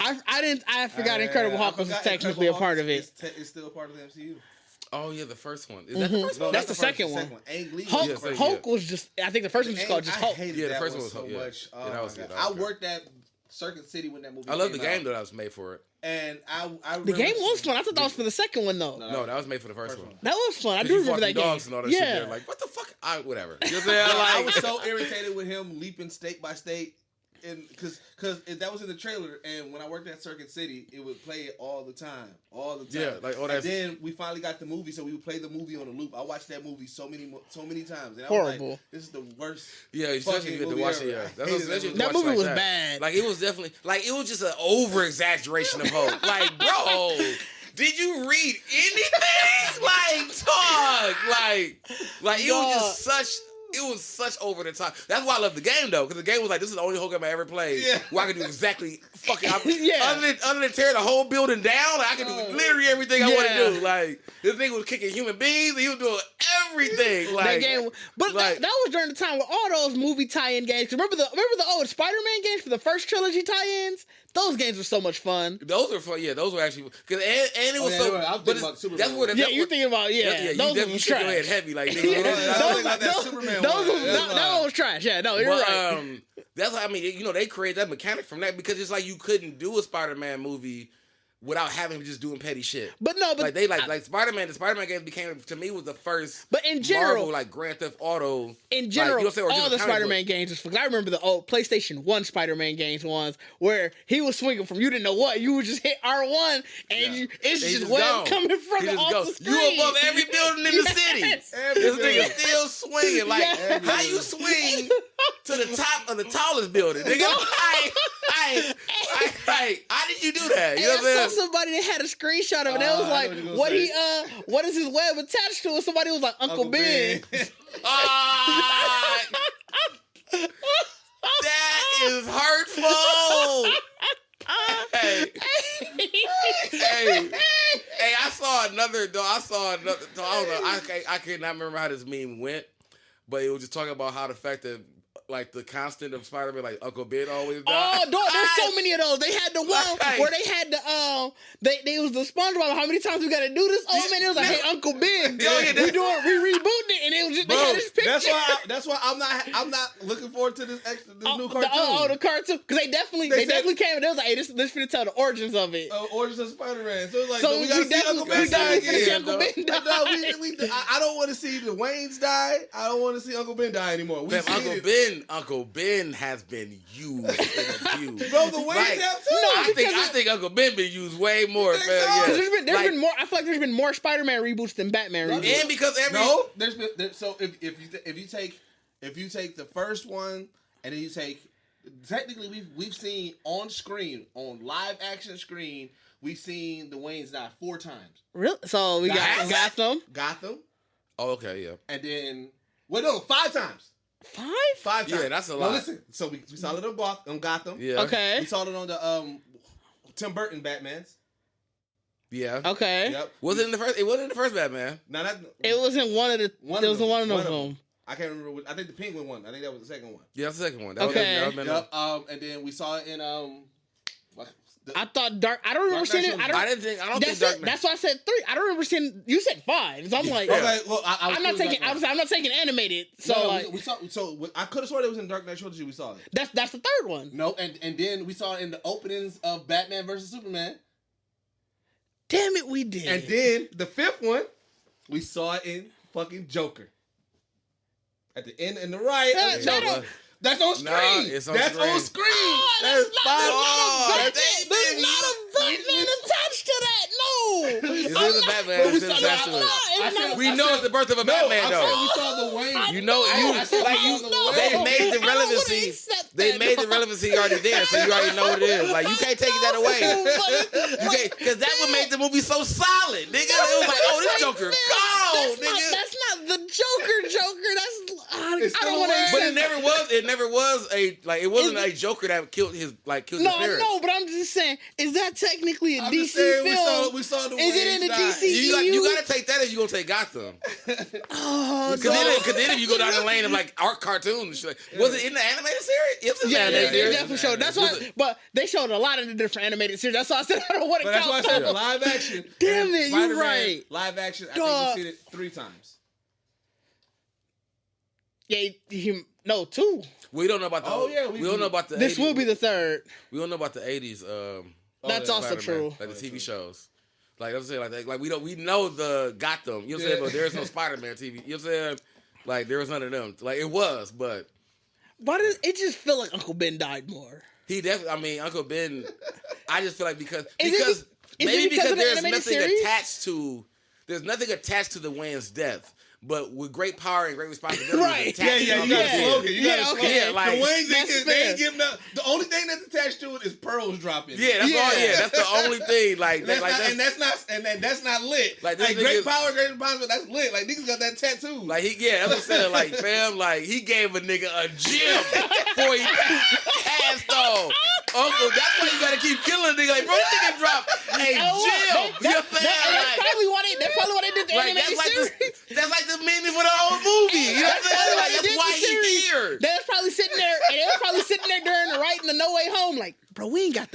I forgot Incredible Hulk was technically a part of it. It's still a part of the MCU. Oh yeah, the first one. Is that the first one? That's the second one. Hulk was just. I think the first one was called just Hulk. Yeah, the first one was so Hulk, yeah. much. Yeah, that was good. I worked at Circuit City when that movie. I love the came game out. though that was made for it. And I The game was fun. I thought that was for the second one though. No, that was made for the first one. That was fun. I 'Cause do you remember fought that the game. dogs and all that shit Yeah. there. Like what the fuck? Whatever. You know what I'm saying? I Like, was so irritated with him leaping state by state, and because that was in the trailer. And when I worked at Circuit City, it would play it all the time. Yeah, like all that. And then we finally got the movie, so we would play the movie on a loop. I watched that movie so many times. And I was Horrible. like, this is the worst. Yeah, especially if you get to watch it. Yeah, I hated that movie. That movie was bad. Like it was definitely like it was just an over exaggeration of hope. Like, bro, did you read anything? Like, dog, like it was just such. It was such over the top. That's why I love the game though, because the game was like, this is the only whole game I ever played where I can do exactly fucking other than tear the whole building down, like, I can do literally everything I want to do. Like this thing was kicking human beings, and he was doing everything. Like that game, but like, that was during the time where all those movie tie-in games. Remember the old Spider-Man games for the first trilogy tie-ins? Those games were so much fun. those were fun. Yeah, those were actually because and it was so. I was but thinking about Superman. that's where Yeah, you're thinking about you those definitely was shook trash. your head heavy like I was thinking about that Superman one. That one was trash. Yeah, no, you're right. That's I mean, you know, they created that mechanic from that because it's like you couldn't do a Spider-Man movie without having him just doing petty shit. But no, but like they like Spider-Man. The Spider-Man games became to me was the first. But in general, Marvel, like Grand Theft Auto. In general, like, you know what I'm saying, all the Spider-Man games was. I remember the old PlayStation 1 Spider-Man games ones where he was swinging from you didn't know what you would just hit R1 and it's just web gone. coming from off the screen. You above every building in the city. Yes. This nigga still swinging. Like Yes. how you swing to the top of the tallest building? Nigga, how did you do that? You know And what I I'm saw saying? somebody that had a screenshot of it. And it was I like, know what what what is his web attached to? And somebody was like, Uncle Ben. Ah, that is hurtful. Hey, I saw another. I don't know. I cannot remember how this meme went, but it was just talking about how the fact that like the constant of Spider-Man, like Uncle Ben always died. Oh, dog, there's so many of those. They had the one where they had the they was the SpongeBob. How many times we got to do this? Oh man, it was like, hey, Uncle Ben, we rebooting it, and it was just they had his picture. That's why I'm not looking forward to this new cartoon. The cartoon, because they definitely came and they was like, hey, this finna tell the origins of it. Origins of Spider-Man. So it's like, So we gotta see Uncle Ben die again. Uncle Ben die. I don't want to see the Waynes die. I don't want to see Uncle Ben die anymore. Uncle Ben Uncle Ben has been used and abused. Bro, the Waynes have too. I think Uncle Ben been used way more. Think Fam, so? yeah. Because there's Like, been more. I feel like there's been more Spider-Man reboots than Batman reboots. and because there's been so if you take the first one and then you take technically we've seen on screen on live action screen we've seen the Waynes die 4 times. Really? So we got Gotham, Oh, okay, yeah. and then 5 times. 5? 5 times. Yeah, that's a No, lot. listen. So we saw it on Gotham. Yeah. Okay. We saw it on the Tim Burton Batmans. Yeah. Okay. Yep. Was it in the first? It wasn't in the first Batman. Now that It was in one of the. One It of was in them. one of One of them. I can't remember. I think the Penguin one. I think that was the second one. Yeah, that's the second one. Okay. And then we saw it in I thought Dark. I don't remember Dark Knight seeing it. Trilogy. I I don't. didn't think That's Dark it. Knight. That's why I said 3. I don't remember seeing. You said 5. So I'm like, Yeah. Okay, well, I'm not taking. I'm not taking animated. So No, like, we saw. So I could have sworn it was in Dark Knight Trilogy. We saw it. that's the third one. No, and then we saw it in the openings of Batman versus Superman. Damn it, we did. And then the 5th one, we saw it in fucking Joker. At the end and the right. That's on screen. Nah, it's on That's screen. on screen. Oh, That's fine. There's not a Batman attached to that. No. It is a Batman. It's attached to it. We know it's the birth of a Batman, I though. said we saw the Wayne. You know, they made the relevancy. They made the relevancy already there, so you already know what it is. Like, you can't take that away. You can't, because that would make the movie so solid, nigga. It was like, oh, this Joker cold, nigga. That's not the Joker. That's I don't want to. But it never was a like. It wasn't a Joker that killed his parents. No, but I'm just saying, is that technically a I'm DC just saying, film? we saw the Is it in the DCEU? You gotta take that if you gonna take Gotham. Oh, Because then if you go down the lane of like art cartoons and shit, was it in the animated series? It's in the yeah, animated they series. definitely showed. That's why, but they showed a lot of the different animated series. That's why I said I don't want to But that's why I count said them. live action. Damn and it, you Spider-Man right. Live action. I Dog. think we've seen it 3 times. Yeah, no, 2. We don't know about the. Oh, yeah, we don't know about the. This 80s. will be the 3rd. We don't know about the 80s. That's yeah, also Spider-Man, true. like the TV shows. Like I'm saying, like we know the Gotham. You know what I'm saying? But there's no Spider-Man TV. You know what I'm saying? Like there was none of them. Like it was, but Why does it just feel like Uncle Ben died more? he definitely. I mean, Uncle Ben. I just feel like because Is it because of the there's animated nothing series? attached to. There's nothing attached to the Wayne's death. But with great power and great responsibility, Right. Yeah, you got Yeah. a slogan. You got a Yeah, slogan. okay. Yeah, like- the Waynes, That's they fair. ain't giving up. The only thing that's attached to it is pearls dropping. Yeah, that's all. Yeah, that's the only thing. Like, And that's not lit. Like, Like, this great nigga- power, great responsibility. That's lit. Like niggas got that tattoo. Like that's what I'm saying. Like, fam, like he gave a nigga a gym before he passed on. Uncle, that's why you gotta keep killing a nigga. Like, bro, this nigga dropped a gym. You know what I'm saying? That's probably why they did the Like, animated series. that's like the meaning for the whole movie. You know what I'm saying? Like, that's why he's here. They was probably sitting there, and they was probably sitting there during the writing the No Way Home, like, bro, we ain't got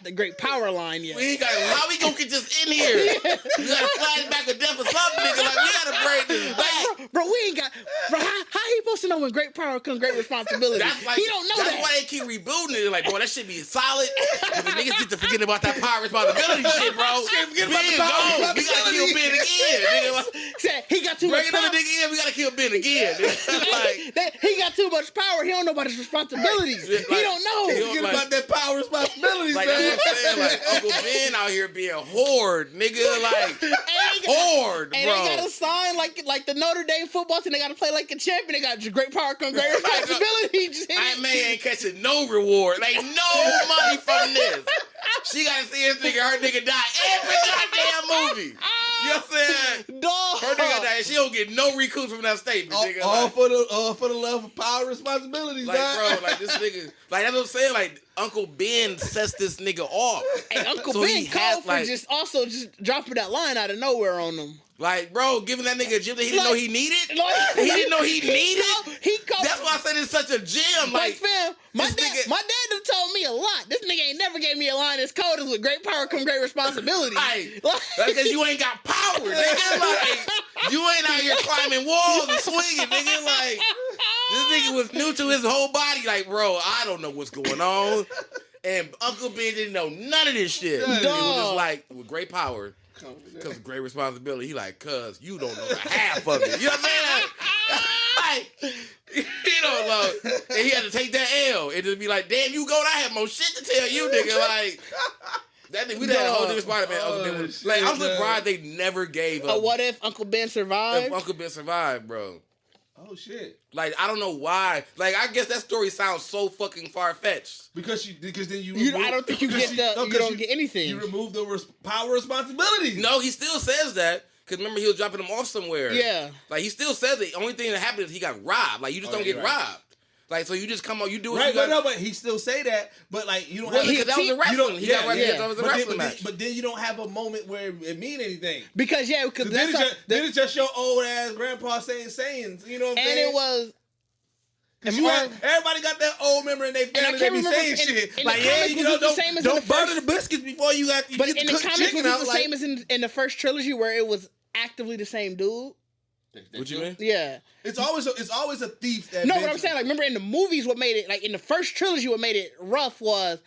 the great power line yet. We ain't got. How we gonna get this in here? We gotta flashback a death or something, nigga. Like, we gotta break this back. Bro, we ain't got. Bro, how he supposed to know when great power comes great responsibility? That's like, he don't know that's that. why they keep rebooting it. Like, bro, that shit be solid. But the niggas get to forgetting about that power responsibility shit, bro. Forget about the Ben power gone. We gotta kill Ben again, nigga. Like, Said he got too bring much power. another nigga in. We gotta kill Ben again. Like, He got too much power. He don't know about his responsibilities. Yeah, he like- don't know. Forget like- about that power responsibilities, like man. that's what I'm saying. Like Uncle Ben out here being hoard, nigga. Like hoard, And bro. they got to sign like the Notre Dame football team. They got to play like a champion. They got great power come great responsibility. Just hit I it. may ain't catching no reward, like no money from this. She gotta see her nigga die every goddamn movie. You know what I'm saying? Dog. Her nigga die, she don't get no recoup from that statement, nigga. All Like, for the love of power responsibilities, like, dog. bro, like this nigga, like that's what I'm saying. Like Uncle Ben sets this nigga off. And Uncle So he Ben has, called for just dropping that line out of nowhere on them. Like, bro, giving that nigga a gym that he didn't know he needed. Like- He didn't know he needed. He called. That's why I said it's such a gym. Like, fam, my this dad nigga- done told me a lot. This nigga ain't never gave me a line as cold as with great power come great responsibility. Like, because you ain't got power, nigga. Like, you ain't out here climbing walls and swinging, nigga. Like, this nigga was new to his whole body. Like, bro, I don't know what's going on. And Uncle Ben didn't know none of this shit. He was just like, with great power comes great responsibility. He like, cuz, you don't know the half of it. You know what I'm saying? You know, like, and he had to take that L and just be like, damn, you go, I have more shit to tell you, nigga. Like, that nigga, we had a whole different Spider-Man. Like, I'm surprised they never gave up. What if Uncle Ben survived? If Uncle Ben survived, bro. Oh shit! Like, I don't know why. Like, I guess that story sounds so fucking far fetched. Because then you I don't think you get you don't get anything. You remove the power responsibilities. No, he still says that. Because remember, he was dropping them off somewhere. Yeah. Like, he still says the only thing that happened is he got robbed. Like, you just don't get robbed. Like, so you just come on, you do what you got. But he still say that. But, like, you don't well, have... because that was a wrestling. He got right because that was a wrestling match. But then you don't have a moment where it mean anything. Because then it's just your old-ass grandpa saying sayings. You know what I'm saying? And it was... Everybody got that old member in their family that be saying shit. Like, yeah, you know, don't butter the biscuits before you got But get in the the cooked comics, chicken was out. it the same as in the first trilogy where it was actively the same dude? What you mean? Yeah. It's always a thief. That No, what I'm saying, like, remember in the movies, what made it, like, in the first trilogy, what made it rough was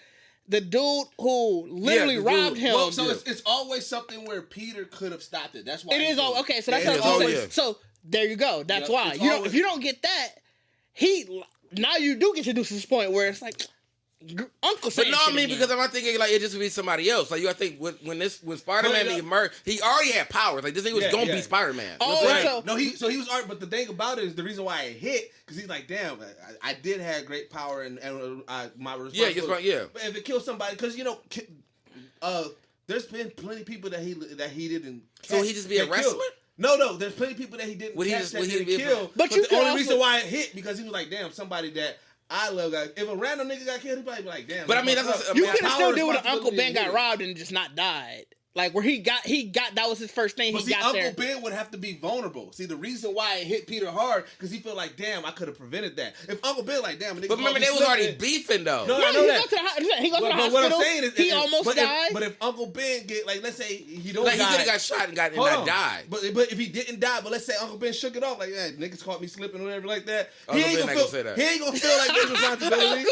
the dude who literally robbed him. Well, so it's always something where Peter could have stopped it. That's why It is all okay. So that's always. So there you go. That's why. If you don't get that, now you do get to this point where it's like Uncle. But no, I mean because I'm not thinking like it just would be somebody else. Like you, I think when Spider-Man emerged, he already had powers. Like this thing was gonna be Spider-Man. Oh, right. He was already. But the thing about it is the reason why it hit because he's like, damn, I did have great power and my responsibility. Yeah. But if it kills somebody, because there's been plenty of people that he didn't. So he just be a wrestler. No, there's plenty of people that he didn't catch that he didn't kill. But the only reason why it hit because he was like, damn, somebody that I love got. If a random nigga got killed, he'd probably be like, damn. But I mean, you could have still did with Uncle Ben got robbed and just not died. Like where he got that was his first thing. Uncle Ben would have to be vulnerable. See, the reason why it hit Peter hard because he felt like, damn, I could have prevented that. If Uncle Ben like, damn, nigga, but remember they was already beefing though. No, I know that. He goes to the hospital. What I'm saying is, he almost died. But if Uncle Ben get like, let's say he don't like die, he could have got shot and not died. But if he didn't die, but let's say Uncle Ben shook it off, like, yeah, niggas caught me slipping or whatever like that. He ain't gonna feel like there's responsibility.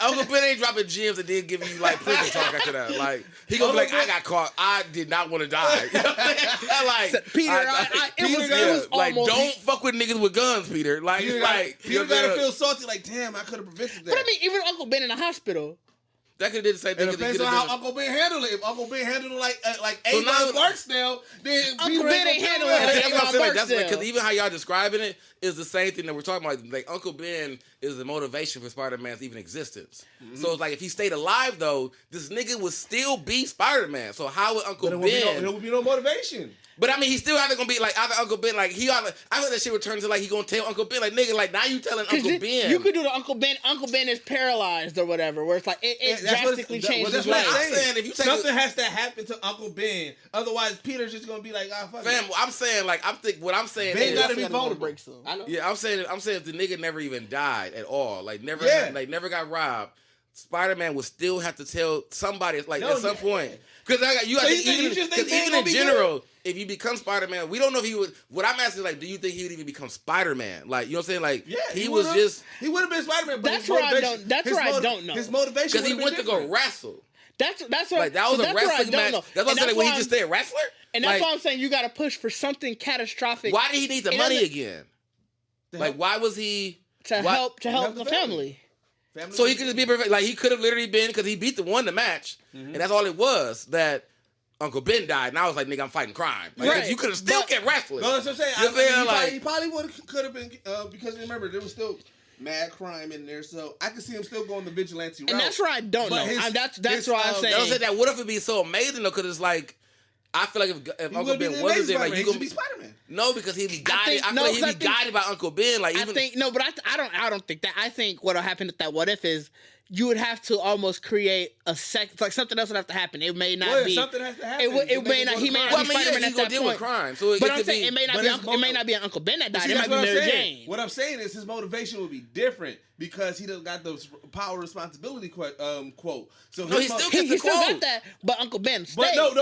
Uncle Ben ain't dropping gems and then giving you like prison talk after that. Like he gonna be like, I got caught. I did not want to die. Like Peter, it was like almost, don't fuck with niggas with guns, Peter. Like Peter gotta feel salty. Like damn, I could have prevented that. But I mean, even Uncle Ben in the hospital. That could have did the same thing. It depends on how Uncle Ben handled it. If Uncle Ben handled it like Avon Barksdale, then Uncle Ben ain't handling it. That's what I'm saying. Because even how y'all describing it is the same thing that we're talking about. Like Uncle Ben is the motivation for Spider-Man's even existence. Mm-hmm. So it's like if he stayed alive though, this nigga would still be Spider-Man. So how would Uncle Ben? There would be no motivation. But I mean, he's still either gonna be like either Uncle Ben, like he ought. I heard that shit would turn to like he gonna tell Uncle Ben, like nigga, like now you telling Uncle Ben. You could do the Uncle Ben. Uncle Ben is paralyzed or whatever, where it's like it drastically changes his life. I'm saying if you something has to happen to Uncle Ben, otherwise Peter's just gonna be like, ah, fuck. Fam, I'm saying like what I'm saying. Ben gotta be vulnerable. I know. Yeah, I'm saying if the nigga never even died at all, like never never got robbed, Spider-Man would still have to tell somebody like at some point. Because even in general, if you become Spider-Man, we don't know if he would. What I'm asking is like, do you think he would even become Spider-Man? Like, you know what I'm saying? Like, he would have been Spider-Man. But that's where I don't. That's where I don't know. His motivation because he went to go wrestle. That's what. Like that was a wrestling match. That's what I'm saying. When he just stayed a wrestler. And that's why I'm saying you got to push for something catastrophic. Why did he need the money again? Like, why was he to help the family? So he could just be perfect. Like he could have literally been because he won the match, and that's all it was. That Uncle Ben died, and I was like, "Nigga, I'm fighting crime." Like, right. You could have still kept wrestling. No, that's what I'm saying. He probably could have been because remember there was still mad crime in there, so I could see him still going the vigilante route. And that's where I don't know. That's why I'm saying. I said that. What if it be so amazing though? Because it's like. I feel like if Uncle Ben wasn't there, like you gonna be Spider-Man. No, because he'd be guided. I feel like he'd be guided by Uncle Ben. Like even, I don't think that. I think what'll happen with that what if is you would have to almost create a like something else would have to happen. It may not be something has to happen. It may not. He may not be Spider-Man at that deal point. With crime. So but I'm saying it may not be. It may not be an Uncle Ben that died. It might be Mary Jane. What I'm saying is his motivation would be different because he doesn't got those power responsibility quote. So he still got that. But Uncle Ben stayed. But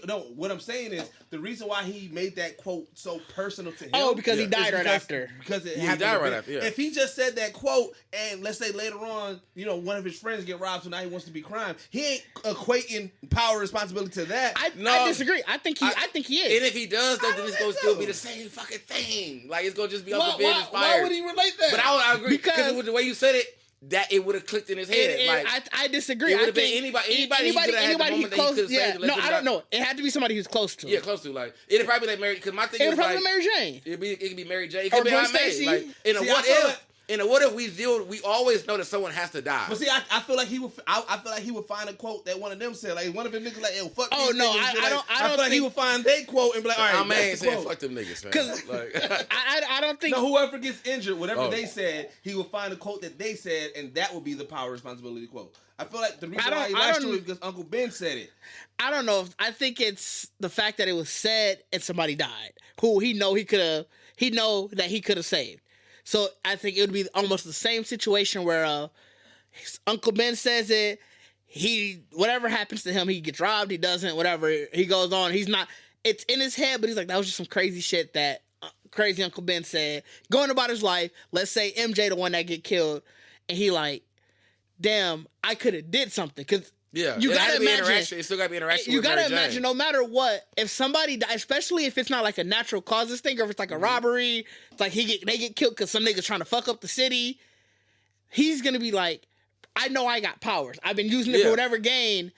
no. What I'm saying is the reason why he made that quote so personal to him. Oh, because he died right after. Because he died right after. Yeah. If he just said that quote and let's say later on, one of his friends get robbed, so now he wants to be crime. crime. He ain't equating power and responsibility to that. I disagree. I think he is. And if he does, then it's gonna still be the same fucking thing. Like it's gonna just be Uncle Ben inspired. Why would he relate that? But I agree because with the way you said it, that it would have clicked in his head. I disagree. It would have been anybody he could have had the moment that he could have saved. No, I don't know. It had to be somebody who's close to him. Yeah, close to. Like it'd probably be like Mary. Because my thing is probably like Mary Jane. It could be Mary Jane. It Or could be Gwen Aunt May. Stacy. Like in a what if we always know that someone has to die. But see, I feel like he would. I feel like he would find a quote that one of them said. Like one of them niggas like, "Yo, fuck." Oh these no, niggas. I don't feel like he would find their quote and be like, "All right, Aunt May that's the saying quote." fuck them niggas, man. Because Like, I don't think. No, whoever gets injured, whatever they said, he would find a quote that they said, and that would be the power responsibility quote. I feel like the reason why he latched to it is because Uncle Ben said it. I don't know. I think it's the fact that it was said and somebody died, who he know that he could have saved. So I think it would be almost the same situation where his Uncle Ben says it. Whatever happens to him, he gets robbed. He doesn't. Whatever he goes on, he's not. It's in his head, but he's like, that was just some crazy shit that crazy Uncle Ben said. Going about his life. Let's say MJ the one that get killed, and he like, damn, I could have did something because. yeah, You gotta imagine. It still gotta be interaction. You with gotta Mary imagine, Jane. no matter what, if somebody dies, especially if it's not like a natural causes thing, or if it's like a robbery, it's like they get killed because some niggas trying to fuck up the city. He's gonna be like, I know I got powers. I've been using it for whatever gain,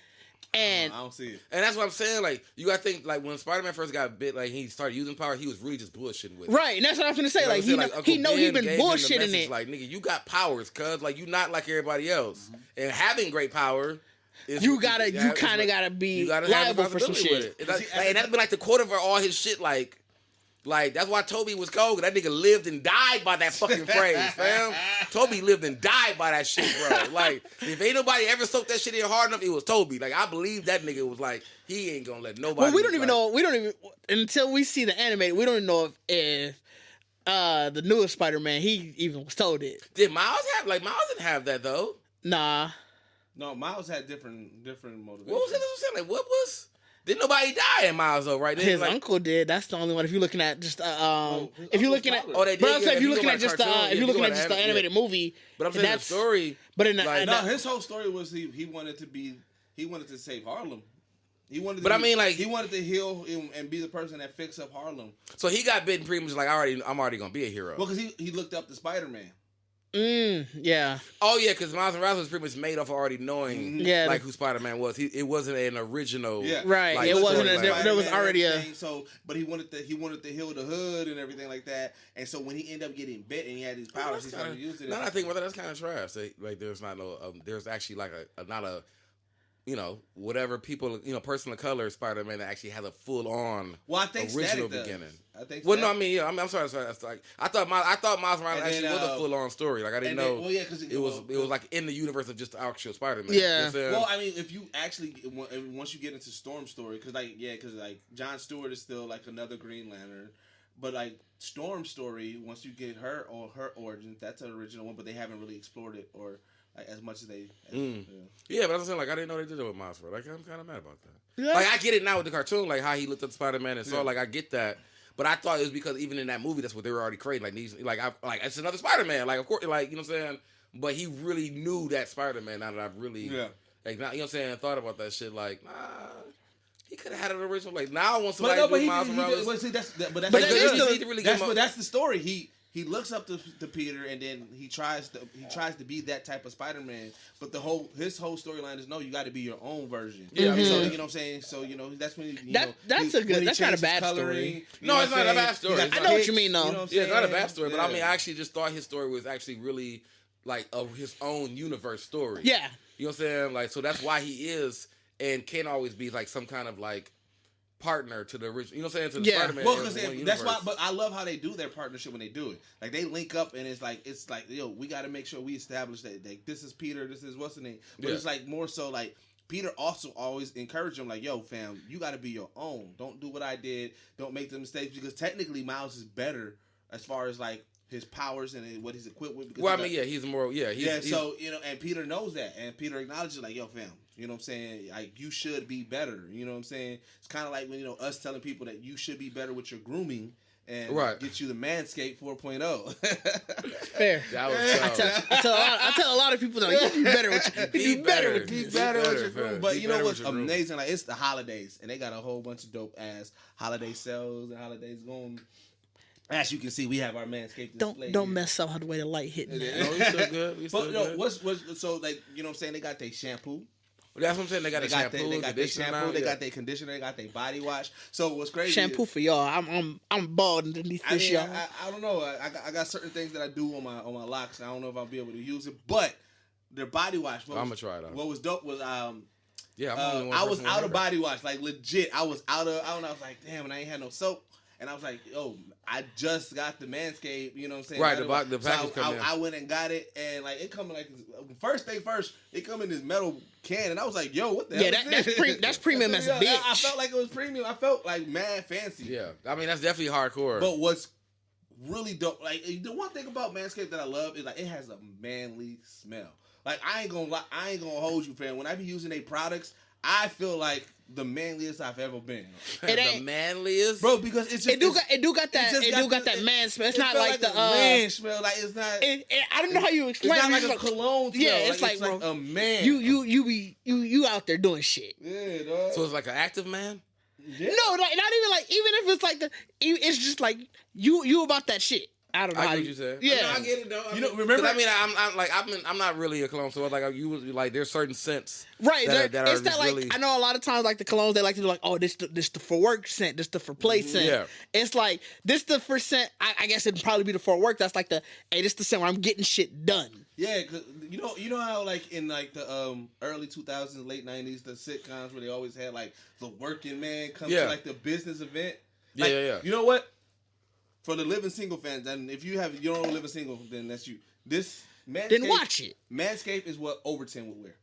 and I don't see it. And that's what I'm saying. Like you gotta think, like when Spider-Man first got bit, like he started using power, he was really just bullshitting with it. right, and that's what I was gonna say. You know Like what I'm saying? he know he Ben been gave him the bullshitting message, it. Like nigga, you got powers, cuz like you not like everybody else, and having great power. You kind of gotta be liable for some shit. And that's been like the quote of all his shit. Like that's why Toby was cold. That nigga lived and died by that fucking phrase, fam. Toby lived and died by that shit, bro. Like if ain't nobody ever soaked that shit in hard enough, it was Toby. Like I believe that nigga was like he ain't gonna let nobody. Well, we don't even until we see the animated. We don't even know if the newest Spider-Man he even was told it. Did Miles have Miles didn't have that though? Nah. No, Miles had different motivations. What was it? What was saying? Like what was? Didn't nobody die in Miles though, right? His uncle did. That's the only one. If you're looking at just if you're looking at they did. But I'm saying if you're looking go at just by if you're looking at just the animated movie, But I'm saying the story. But in his whole story was he wanted to save Harlem. He wanted to heal and be the person that fixed up Harlem. So he got bitten pretty much like I'm already gonna be a hero. Well, because he looked up to Spider-Man. Yeah. Oh yeah, because Miles Morales was pretty much made off of already knowing who Spider-Man was. It wasn't an original. Yeah. Right. Like, it wasn't. Spider-Man. There was already a. So, but he wanted to heal the hood and everything like that. And so when he ended up getting bit and he had these powers, he started using it. Now I think that's kind of trash. Like there's not no. There's actually like not a. Whatever people, person of color Spider-Man that actually has a full on original beginning. I think. Well, no, I mean, I'm sorry. It's like I thought Miles Morales actually was a full on story. Like I didn't know. Because it was like in the universe of just the actual Spider-Man. Yeah. Well, I mean, if you actually once you get into Storm's story, because John Stewart is still like another Green Lantern, but like Storm's story, once you get her origins, that's an original one, but they haven't really explored it or. Like, as much as they... Yeah, but I'm saying, like, I didn't know they did it with Miles Morales. Like, I'm kind of mad about that. Yeah. Like, I get it now with the cartoon, like, how he looked at Spider-Man and saw, like, I get that. But I thought it was because even in that movie, that's what they were already creating. Like, these, it's another Spider-Man. Like, of course, like, you know what I'm saying? But he really knew that Spider-Man now that I've really... Yeah. Like, now, you know what I'm saying? Thought about that shit, like, nah... He could have had an original. Like, now I want somebody to do Miles Morales. That's the story. He looks up to Peter, and then he tries to be that type of Spider-Man. But his whole storyline is no, you got to be your own version. Yeah, so you know what I'm saying. So that's when that's not a bad story. No, it's not a bad story. I know what you mean, though. You know yeah, it's not a bad story. But I mean, I actually just thought his story was actually really like of his own universe story. Yeah, you know what I'm saying? Like, so that's why he is and can always be like some kind of like partner to the original, you know what I'm saying, to the Spider-Man. Well, because that's why. But I love how they do their partnership when they do it. Like they link up, and it's like yo, we got to make sure we establish that this is Peter, this is what's the name. But it's like more so like Peter also always encouraged him, like, yo, fam, you got to be your own. Don't do what I did. Don't make the mistakes because technically Miles is better as far as like his powers and what he's equipped with. Well, I mean, he's more, so, and Peter knows that, and Peter acknowledges, like, yo, fam, you know what I'm saying? Like, you should be better, you know what I'm saying? It's kind of like when, us telling people that you should be better with your grooming, and Right. get you the Manscaped 4.0. Fair. That was I tell a lot of people that you be better with Be better. with Be you. better with your fam. groom. But Be you know better what's with your groom. amazing? Like, it's the holidays, and they got a whole bunch of dope ass holiday sales and holidays going. As you can see, we have our Manscaped display. Don't here. mess up how the way the light hitting that. No, we still good. We still But no, good. what's so like, you know what I'm saying? They got their shampoo. That's what I'm saying. They got They the got shampoo. their conditioner shampoo. now. They Yeah. got their conditioner. They got their body wash. So what's crazy? Shampoo is, for y'all. I'm bald underneath I this, mean, y'all. I don't know. I got certain things that I do on my locks. I don't know if I'll be able to use it, but their body wash. I'm gonna try it out. What was dope was Yeah, I'm the only one I was person out with of it. body wash, like legit. I was out of. I was like, damn, and I ain't had no soap. And I was like, yo, I just got the Manscaped, you know what I'm saying? Right, Body the wash. package So come in. I went and got it, and like it come in like first thing first, it come in this metal can, and I was like, yo, what the hell? Yeah, is this? that's premium as a bitch. I felt like it was premium. I felt like mad fancy. Yeah, I mean that's definitely hardcore. But what's really dope, like the one thing about Manscaped that I love is like it has a manly smell. Like I ain't gonna hold you, fam. When I be using their products, I feel like the manliest I've ever been, It the ain't- manliest, bro. Because it's just It do got that. just It got do got the- that man smell. It's it not felt like the a man smell. Like it's not. I don't know how you It's explain. not it. like a cologne smell. Yeah, it's like, bro, a man. You out there doing shit. Yeah, dog. So it's like an active man. Yeah. No, like not even like even if it's like it's just like you about that shit. I don't know I how get what you said. Yeah. No, I get it though. You know, remember- I mean, I'm not really a cologne, so like you was like there's certain scents. Right, that are it's that just like really- I know a lot of times like the colognes they like to do like, oh, this the for work scent, this the for play scent. Yeah. It's like this the for scent. I guess it'd probably be the for work. That's like the hey, this the scent where I'm getting shit done. Yeah, cause you know how like in like the early 2000s, late 90s, the sitcoms where they always had like the working man come Yeah. to like the business event. Yeah, Like, yeah. You know what? For the living single fans, and if you don't live a single, then that's you. This Manscaped, Then watch it. Manscaped is what Overton would wear.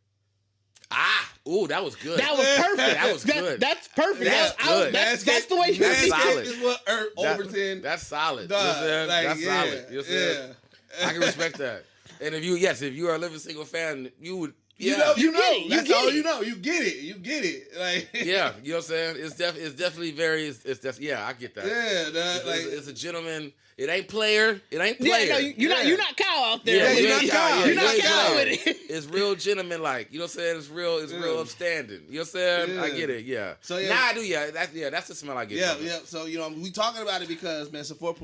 Ooh, that was good. That was perfect. That was good. That's perfect. That's good. That's the way you That's think. solid. Manscaped is what Overton. That's solid. Dog, You know what I'm saying? like, That's yeah, solid. You know what I'm saying? yeah. I can respect that. And if you are a living single fan, you would. You Yeah. know, You get it. You That's get all it. you know. You get it. You get it. Like Yeah, you know what I'm saying? It's definitely very. It's just yeah, I get that. yeah, dog, like It's a gentleman. It ain't player. It ain't player. Yeah, no, you're Yeah. not Kyle out there. Yeah, with you're it. not Kyle. You're not you ain't Kyle player. with it. It's real gentleman like. You know what I'm saying? It's real upstanding. You know what I'm saying? I Yeah. get it. Yeah. So, yeah. Now I do. Yeah. That's the smell I get. Yeah, from it. yeah. So we talking about it because man, support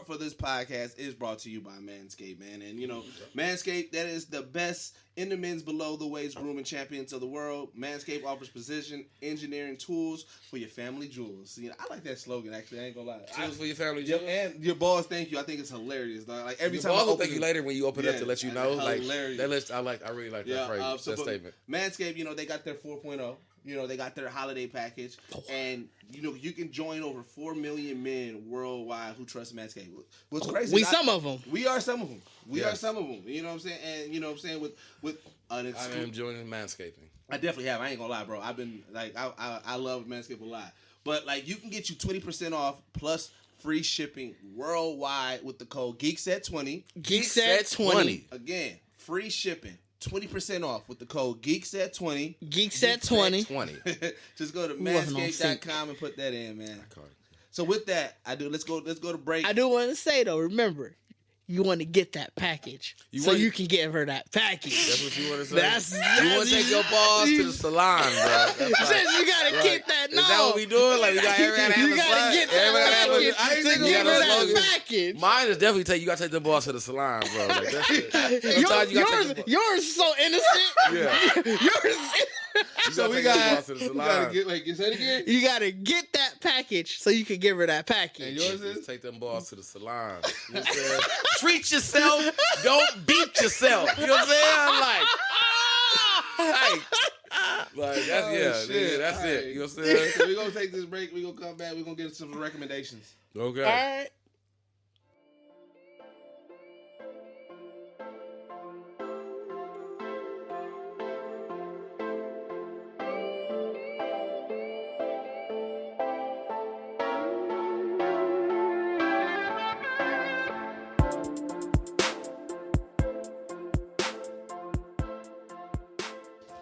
for this podcast is brought to you by Manscaped, man. And Manscaped, that is the best in the men's below the waist grooming champions of the world. Manscaped offers precision engineering tools for your family jewels. I like that slogan. Actually, I ain't gonna lie. Tools for your family. Yep, Jewel. and your boss, thank you. I think it's hilarious, dog. Like every Your time I boss will open thank you it- later when you open it up Yeah, to let you know. Like hilarious. I really like Yeah, that phrase, so that but statement. Manscaped, they got their 4.0. They got their holiday package, and you can join over 4 million men worldwide who trust Manscaped. What's crazy? We some of them. We are some of them. We Yes. are some of them. You know what I'm saying? And you know what I'm saying with an I am enjoying manscaping. I definitely have. I ain't gonna lie, bro. I've been like I love Manscaped a lot, but like you can get you 20% off plus free shipping worldwide with the code Geekset20. Geekset 20. Again, free shipping. 20% off with the code Geekset20. Geekset 20. 20. Just go to Who wasn't on sync? manscaped.com and put that in, man. So with that, let's go to break. I do want to say though, remember, you want to get that package, so want- you can give her that package. That's what you want to say? That's- you want to take your balls to the salon, bro. That's Says like- you gotta right. get that. No, Is that what we doing? Like we got everybody have you a gotta slide? get Everybody that have a- package. I ain't So think give you her got a that slogan. package. Mine is definitely you got to take the balls to the salon, bro. Like that's it. Sometimes you gotta take the balls. Yours is so innocent. Yeah. Yours. so we take the got balls to the we salon. gotta get say it again. You gotta get that package so you can give her that And package. yours Just is take them balls to the salon. You know what I'm saying? Treat yourself. Don't beat yourself. You know what I'm saying? Like that's Oh, yeah, shit. yeah, that's All it. right. You know what I'm saying? So we're gonna take this break. We're gonna come back. We're gonna get some recommendations. Okay. All right.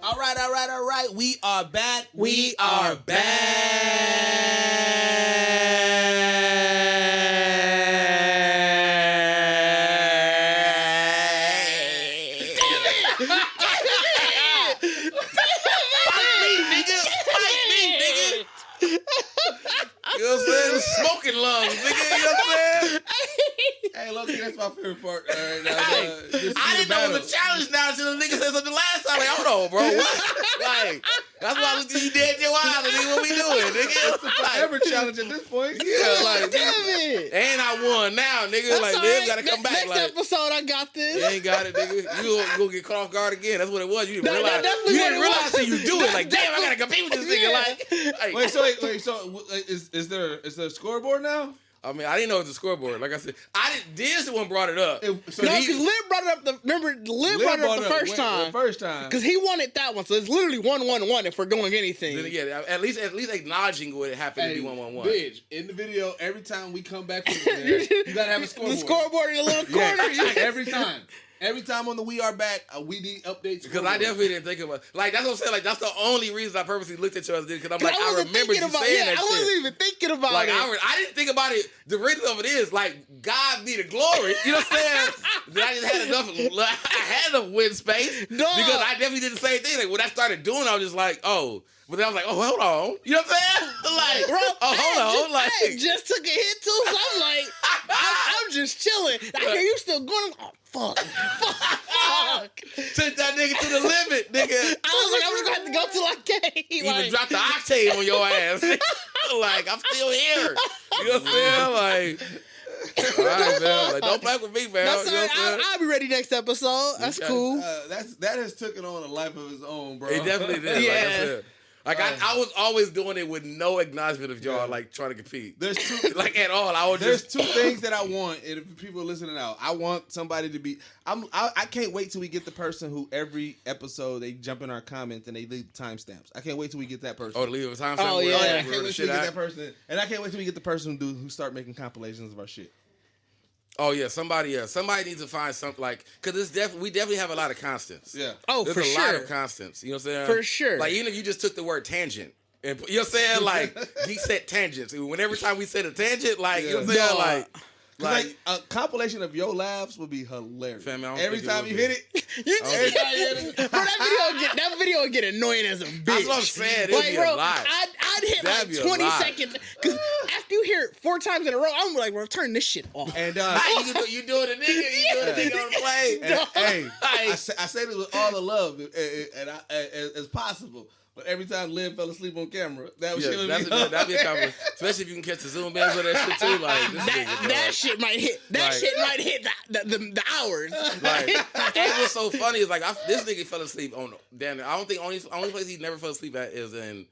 All right. We are back. We are my favorite part. I didn't know it was a challenge now until the nigga said something last time. Like, hold on, bro. What? Like, that's why I looked at you dead in your eyes. Nigga, what we doing, nigga? It's a forever challenge at this point. Yeah, like, Damn it. and I won now, nigga. That's like, all Liv right. gotta come back. Next Like, episode, I got this. you ain't got it, nigga. You gonna get caught off guard again. That's what it was. You didn't realize. definitely You what didn't it realize was. till you do it. Like, That's damn, I gotta compete with this nigga. Like, Wait. So is there a scoreboard now? I mean, I didn't know it was a scoreboard. Like I said, Diz the one brought it up. No, because Liv brought it up. Liv brought it up the first time. The first time. Because he wanted that one, so it's literally 1-1-1 if we're going anything. Then, yeah, at least acknowledging what happened to be 1-1-1. Bitch, in the video, every time we come back from there, you gotta have a scoreboard. The scoreboard in the little corner. Yeah, every time. Every time on the We Are Back, we need updates. Because I definitely didn't think about like that's what I'm saying. Like that's the only reason I purposely looked at you as because I'm like I remember you saying that I shit. wasn't even thinking about Like it. I didn't think about it. The reason of it is like God be the glory. You know what I'm saying? That I just had enough. I had enough win space because I definitely did the same thing. Like when I started doing, I was just like, oh. But then I was like, oh, hold on. You know what I'm saying? Like, Bro, hold on. Like, I just took a hit too, so I'm like, I'm just chilling. I hear you still going. Oh, fuck. took that nigga to the limit, nigga. I was like, I'm just gonna have to go till I can't. Even drop the octave on your ass. Like, I'm still here. You know what I'm saying? Like, all right, man. Like, don't play with me, man. That's You know all what I'm right. I'll be ready next episode. That's Okay. cool. That has taken on a life of its own, bro. It definitely did. Yeah. Like I said. Like I was always doing it with no acknowledgement of y'all like trying to compete. There's two like at all. I was There's just two things that I want, and if people are listening out, I want somebody to be. I can't wait till we get the person who every episode they jump in our comments and they leave timestamps. I can't wait till we get that person. to leave a time. Oh, yeah. I Where can't the wait shit till we get at. that person, and I can't wait till we get the person who start making compilations of our shit. Oh yeah, somebody needs to find something like because we definitely have a lot of constants. Yeah. Oh, There's for a sure. lot of constants. You know what I'm saying? For sure. Like even if you just took the word tangent. And you know what I'm saying? Like Geekset tangents. Whenever time we said a tangent, like you know what I'm saying? No. Like a compilation of your laughs would be hilarious. Fam, I don't Every think it time would you be. hit it, You every time you hit it. bro, that video would get annoying as a bitch. That's what I'm saying. It'd be a bro, lot. I'd hit That'd be like a 20 lot. seconds because after you hear it 4 times in a row, I'm like, bro, turn this shit off. And You doing a nigga? You doing a nigga on the play? hey, Like- I say this with all the love and as possible. But every time Liv fell asleep on camera, that Yeah, shit would that'd be a compliment. Especially if you can catch the zoom ins with that shit too. Like this nigga, That dog. shit might hit. That Like- shit might hit the hours. Like, and what's so funny is like this nigga fell asleep on damn. I don't think only place he never fell asleep at is in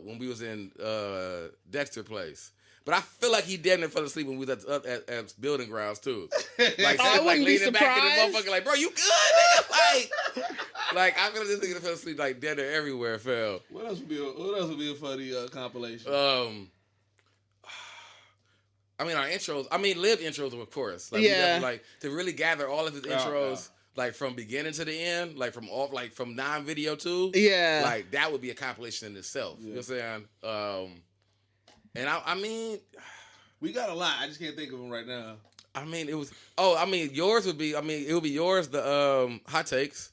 when we was in Dexter Place. But I feel like he damn near fell asleep when we was at building grounds too. Like, I wouldn't be leaning back in the surprised. motherfucker, like, bro, you good, nigga? Like I feel like this nigga fell asleep like damn near everywhere. Fell. What else would be a funny compilation? I mean, our intros. I mean, Liv intros, of course. Like, Yeah. we definitely, like to really gather all of his intros, like from beginning to the end, like from non-video too. Yeah. Like that would be a compilation in itself. You know what I'm saying? And I mean, We got a lot. I just can't think of them right now. I mean, it was. Oh, I mean, yours would be. I mean, it would be yours. The hot takes.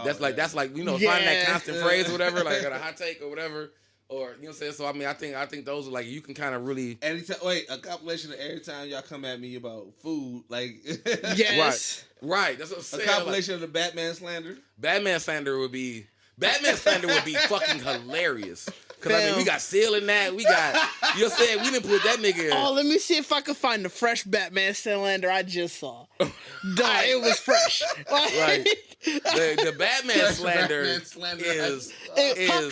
That's like you know finding that constant phrase or whatever, like a hot take or whatever, or you know what I'm saying. So I mean, I think those are like you can kind of really. Anytime, a compilation of every time y'all come at me about food, like Yes. Right. That's what I'm a saying. compilation of the Batman slander. Batman slander would be fucking hilarious. Cause I mean, we got Seal in that. We got, you know what I'm saying? We didn't put that nigga in. Oh, let me see if I can find the fresh Batman Cylinder I just saw. Duh, it was fresh. Right. The Batman slander Batman slander. is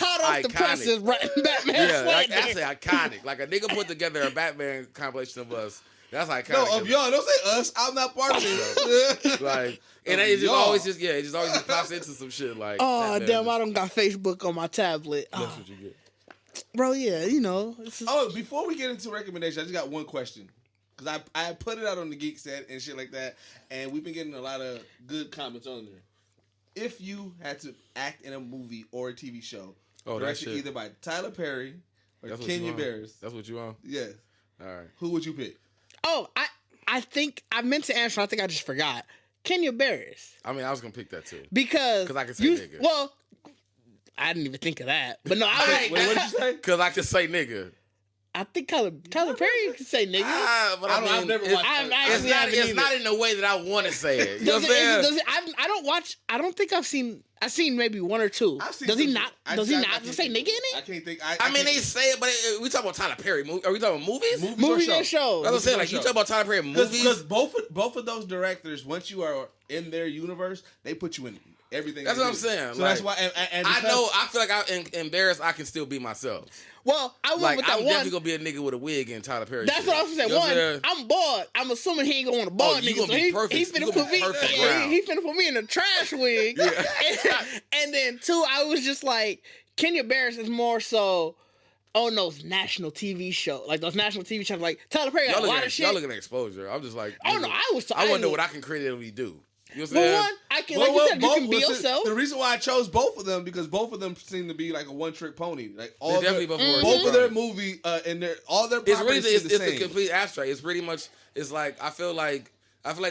hot off the iconic. presses, right? Batman Yeah, like, Slander. that's iconic. Like a nigga put together a Batman compilation of us. That's iconic. No, of y'all. Don't say us. I'm not part of it. Like, and Of it just y'all. always just pops into some shit like. Oh, Batman damn, is- I don't got Facebook on my tablet. That's Oh, what you get. bro, yeah, you know. This is, Before we get into recommendations, I just got one question. Because I put it out on the Geekset and shit like that, and we've been getting a lot of good comments on there. If you had to act in a movie or a TV show, directed shit. either by Tyler Perry or That's what you Kenya on. Barris, That's what you on. yes, All right. who would you pick? oh, I think I meant to answer. I think I just forgot. Kenya Barris. I mean, I was gonna pick that too. Because 'Cause I can say nigga. Well, I didn't even think of that. But no, I Wait, what did you say? Cause I can say nigga. I think Tyler Perry can say nigga. But I mean, I've never watched it's not in the way that I want to say it. You know what I'm saying? I don't watch. I don't think I've seen maybe one or two. Does he not say nigga in it? I can't think. I mean, they say it, but we talking about Tyler Perry. Are we talking about movies? Movies and shows. I was saying, like, you talking about Tyler Perry movies? Because both of those directors, once you are in their universe, they put you in everything. That's what I'm saying. So that's why. And I know. I feel like I'm embarrassed. I can still be myself. Well, I went with that I'm one. definitely gonna be a nigga with a wig in Tyler Perry. That's shit. what I was saying. You know what One, I'm bored. I'm assuming he ain't gonna want a bald you nigga. gonna So be perfect. he finna put me. He finna put me in a trash wig. and then two, I was just like, Kenya Barris is more so on those national TV shows, like those national TV shows. Like Tyler Perry got a lot of shit. Y'all looking at exposure. I'm just like, oh no, I want to know what I can creatively do. You know what I'm Well, saying? one, I can, like you said, you can be yourself. The reason why I chose both of them because both of them seem to be like a one-trick pony. Like all definitely both of their movie and all their it's really properties it's the same. a complete abstract. It's pretty much it's like I feel like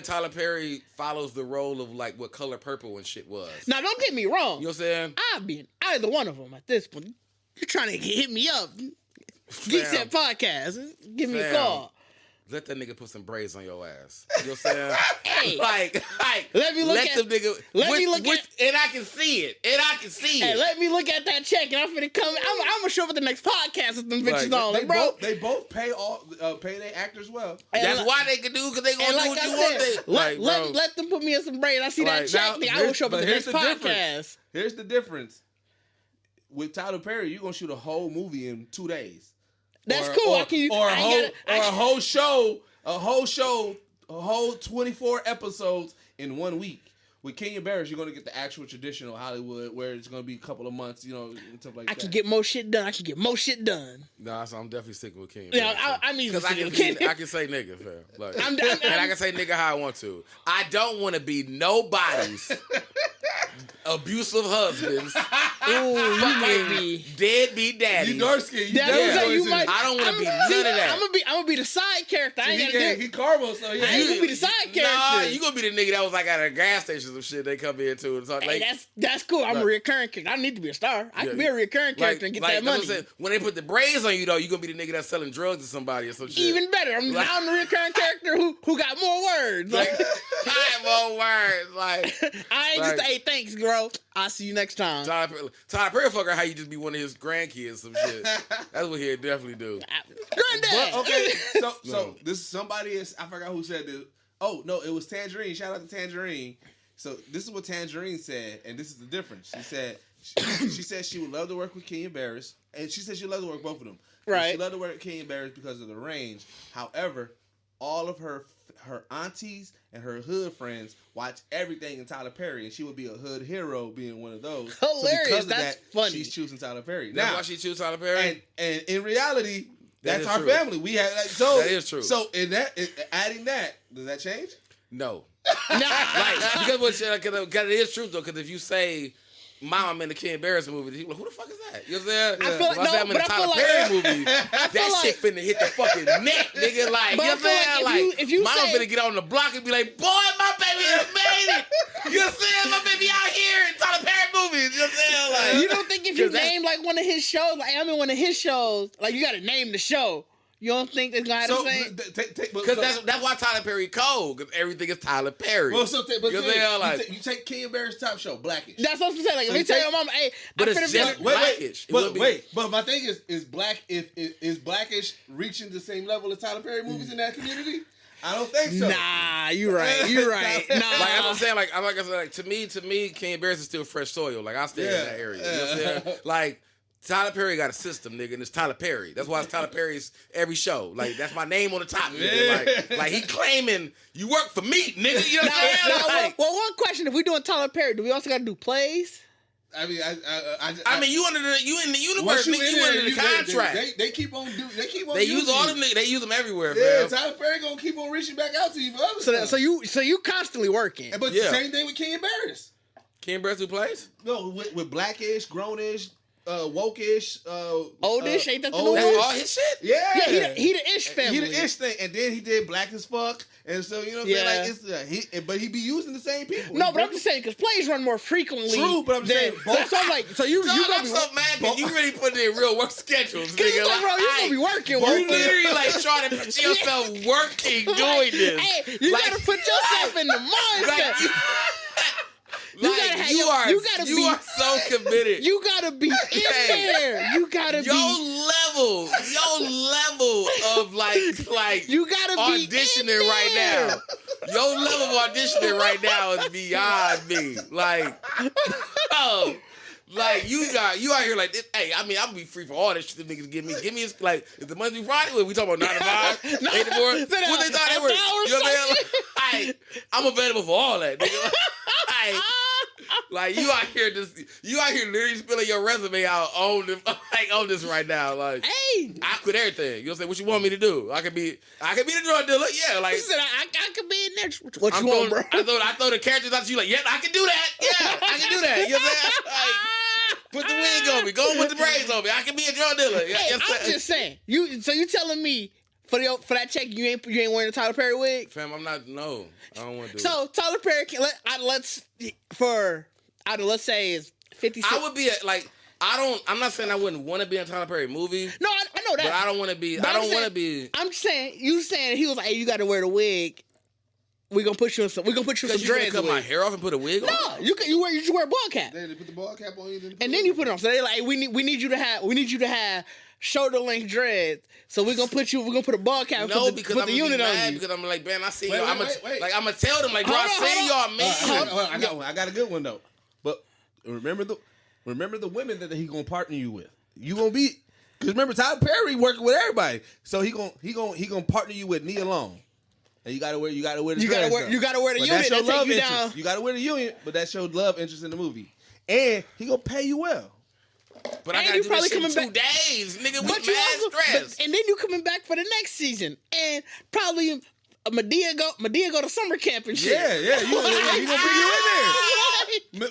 Tyler Perry follows the role of like what Color Purple and shit was. Now don't get me wrong. You know what I'm saying? I'd be either one of them at this point. You're trying to hit me up. GeeksetPodcast. Give me a call. Let that nigga put some braids on your ass. You know what I'm saying? Hey, like, let me look at them nigga. And I can see it. Hey, let me look at that check, and I'm finna come. I'm gonna show up at the next podcast with them bitches on. Like, bro, they both pay their actors well. That's why they can do because they gonna do what you want. Let them put me in some braids. I see that check. I will show up at the next podcast. Here's the difference. With Tyler Perry, you're gonna shoot a whole movie in 2 days. That's cool. A whole show, a whole 24 episodes in 1 week. With Kenya Barris, you're gonna get the actual traditional Hollywood, where it's gonna be a couple of months, and stuff like that. I can get more shit done. Nah, so I'm definitely sticking with Kenya. Yeah, I mean, because I can say nigga, fam. Like, and I can say nigga how I want to. I don't want to be nobody's abusive husbands. Ooh, you made me deadbeat daddy. You dark skin. I don't want to be none of that. I'm gonna be the side character. I ain't gonna do. He Carbo, so yeah. I ain't gonna be the side character. Nah, you gonna be the nigga that was like at a gas station or shit. They come in too. So, hey, that's cool. I'm a recurring character. I don't need to be a star. I can be a recurring character and get that money. When they put the braids on you though, you gonna be the nigga that's selling drugs to somebody or some shit. Even better. I'm the recurring character who got more words. Like I have more words. Like I ain't just hey, thanks, girl. I'll see you next time. Tyler Perry fucker, how you just be one of his grandkids, some shit. That's what he'd definitely do. Granddad. But, okay, so this somebody is I forgot who said this. Oh no, it was Tangerine. Shout out to Tangerine. So this is what Tangerine said, and this is the difference. She said she would love to work with Kenya Barris, and she said she'd love to work both of them. Right. She loved to work with Kenya Barris because of the range. However, all of her aunties and her hood friends watch everything in Tyler Perry, and she would be a hood hero being one of those. Hilarious. So because of that's that, funny. She's choosing Tyler Perry. That's why she choose Tyler Perry. And in reality, that's our true. family. We have so that is true. So adding that, does that change? No. Because it is true though. Because if you say, "Mom, I'm in the Ken Barris movie," people like, "Who the fuck is that?" You know what I'm saying? I feel like I'm in the Tyler Perry movie. That shit finna hit the fucking neck, nigga. Like, you know what I'm saying? If you Mama say, finna get on the block and be like, "Boy, my baby has made it." You know what I'm saying? My baby out here in Tyler Perry movies. You know what I'm saying? Like, you don't think if you name like one of his shows, like I'm in one of his shows, like you got to name the show. You don't think it's gonna have the same? Because that's why Tyler Perry cold, because everything is Tyler Perry. Well, you take Kenya Barris' top show, Blackish. That's what I'm saying. Like, if you tell your mama, hey, but it's just Blackish. But my thing is Blackish reaching the same level as Tyler Perry movies in that community? I don't think so. Nah, you're right. Nah. Like I'm saying, like I said, to me, Kenya Barris is still fresh soil. Like I stay in that area. You know what I'm saying? Like. Tyler Perry got a system, nigga, and it's Tyler Perry. That's why it's Tyler Perry's every show. Like, that's my name on the top, nigga. Like he claiming, you work for me, nigga. You know what I'm saying? Well, one question. If we doing Tyler Perry, do we also got to do plays? I mean, you in the universe, nigga, you under the contract. They keep on They use all them niggas. They use them everywhere, yeah, man. Tyler Perry gonna keep on reaching back out to you for other stuff. So you constantly working. But the same thing with Kenya Barris. Kenya Barris who plays? No, with Blackish, Grownish, woke-ish. Oldish, ain't that the new oldish. one? That's all his shit. Yeah. Yeah, he the Ish family. He the Ish thing, and then he did Black as Fuck, and so you know what I'm saying. Like but he be using the same people. No, but I'm just saying because plays run more frequently. True, but I'm saying So I'm like, so you Dog, gonna I'm be so mad because you really put in real work schedules, Cause you nigga. like, bro, you gonna be working. You literally like trying to picture yourself working doing this. Hey, you Like- gotta put yourself in the mindset. You are so committed. You gotta be in there. You gotta your be. level of like You gotta be auditioning in right there. now. Your level of auditioning right now is beyond me. Like, oh, like you out here like this. Hey, I mean, I'm gonna be free for all this shit the niggas give me. Give me like if the Monday through Friday, what we talking about 9 to 5, 8 to 4. What they thought they were? You know what I'm saying? I'm available for all that, nigga. Like you out here literally spilling your resume out on this right now. Like, Hey, I quit everything. You know what I'm saying? What you want me to do? I could be the drug dealer. Yeah, like he said I could be in there. What I'm you want, bro? I throw the characters out to you like, yep, I can do that. Yeah, I can do that. You know what I'm saying? Like, put the wig on me. Go with the braids on me. I can be a drug dealer. Yeah, Hey, I'm just saying. You telling me for that check you ain't wearing a Tyler Perry wig? Fam, I'm not. No, I don't want to do it. So Tyler Perry, let's say is 50 cents. I would be I'm not saying I wouldn't want to be in a Tyler Perry movie. No, I know that. But I don't want to be. But I don't want to be. I'm just saying. You saying he was like, hey, you got to wear the wig. We gonna put you in some. We gonna put you in some Because you dreads. cut my hair off and put a wig on. No, you wear a ball cap. They put the ball cap on you, And then you put it on. So they like, hey, we need you to have shoulder length dreads. So we're gonna put a ball cap. No, and because put I'm the gonna unit be on mad you. because I'm like, man, I see Wait, y'all. wait. I'm gonna tell them like, bro, I seen y'all, man. Hold on, I got a good one though. But remember the women that he gonna partner you with. You gonna be because remember Tyler Perry working with everybody, so he gonna partner you with Nia Long. And you gotta wear the You gotta dress, wear though. the But unit that's your that love take you interest. down. You gotta wear the unit, but that's your love interest in the movie. And he gonna pay you well. But I And gotta you do probably this shit in coming 2 back- days, nigga. But With you mad also, stress. and then you coming back for the next season, and probably Medea go to summer camp and shit. Yeah, he gonna bring you in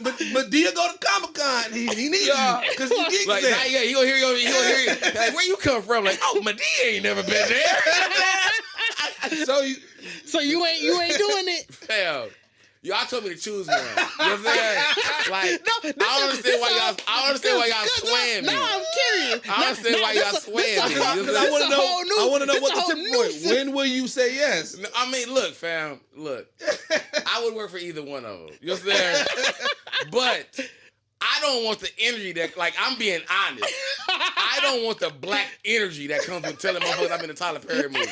there. Medea go to Comic-Con. He needs you because he geeks Like, there. yeah, he gonna hear you. He gonna hear you. Like, where you come from? Like, oh, Medea ain't never been there. So you ain't doing it. Hell, y'all told me to choose one. You know what I'm saying? Like, No, I don't understand why y'all swaying me. No, I'm curious. I don't understand why y'all swaying me. because I want to know what the tipping point. When will you say yes? No, I mean, look, fam, look. I would work for either one of them. You know what I'm saying? But I don't want the energy that, like, I'm being honest. I don't want the black energy that comes with telling motherfuckers I'm in a Tyler Perry movie.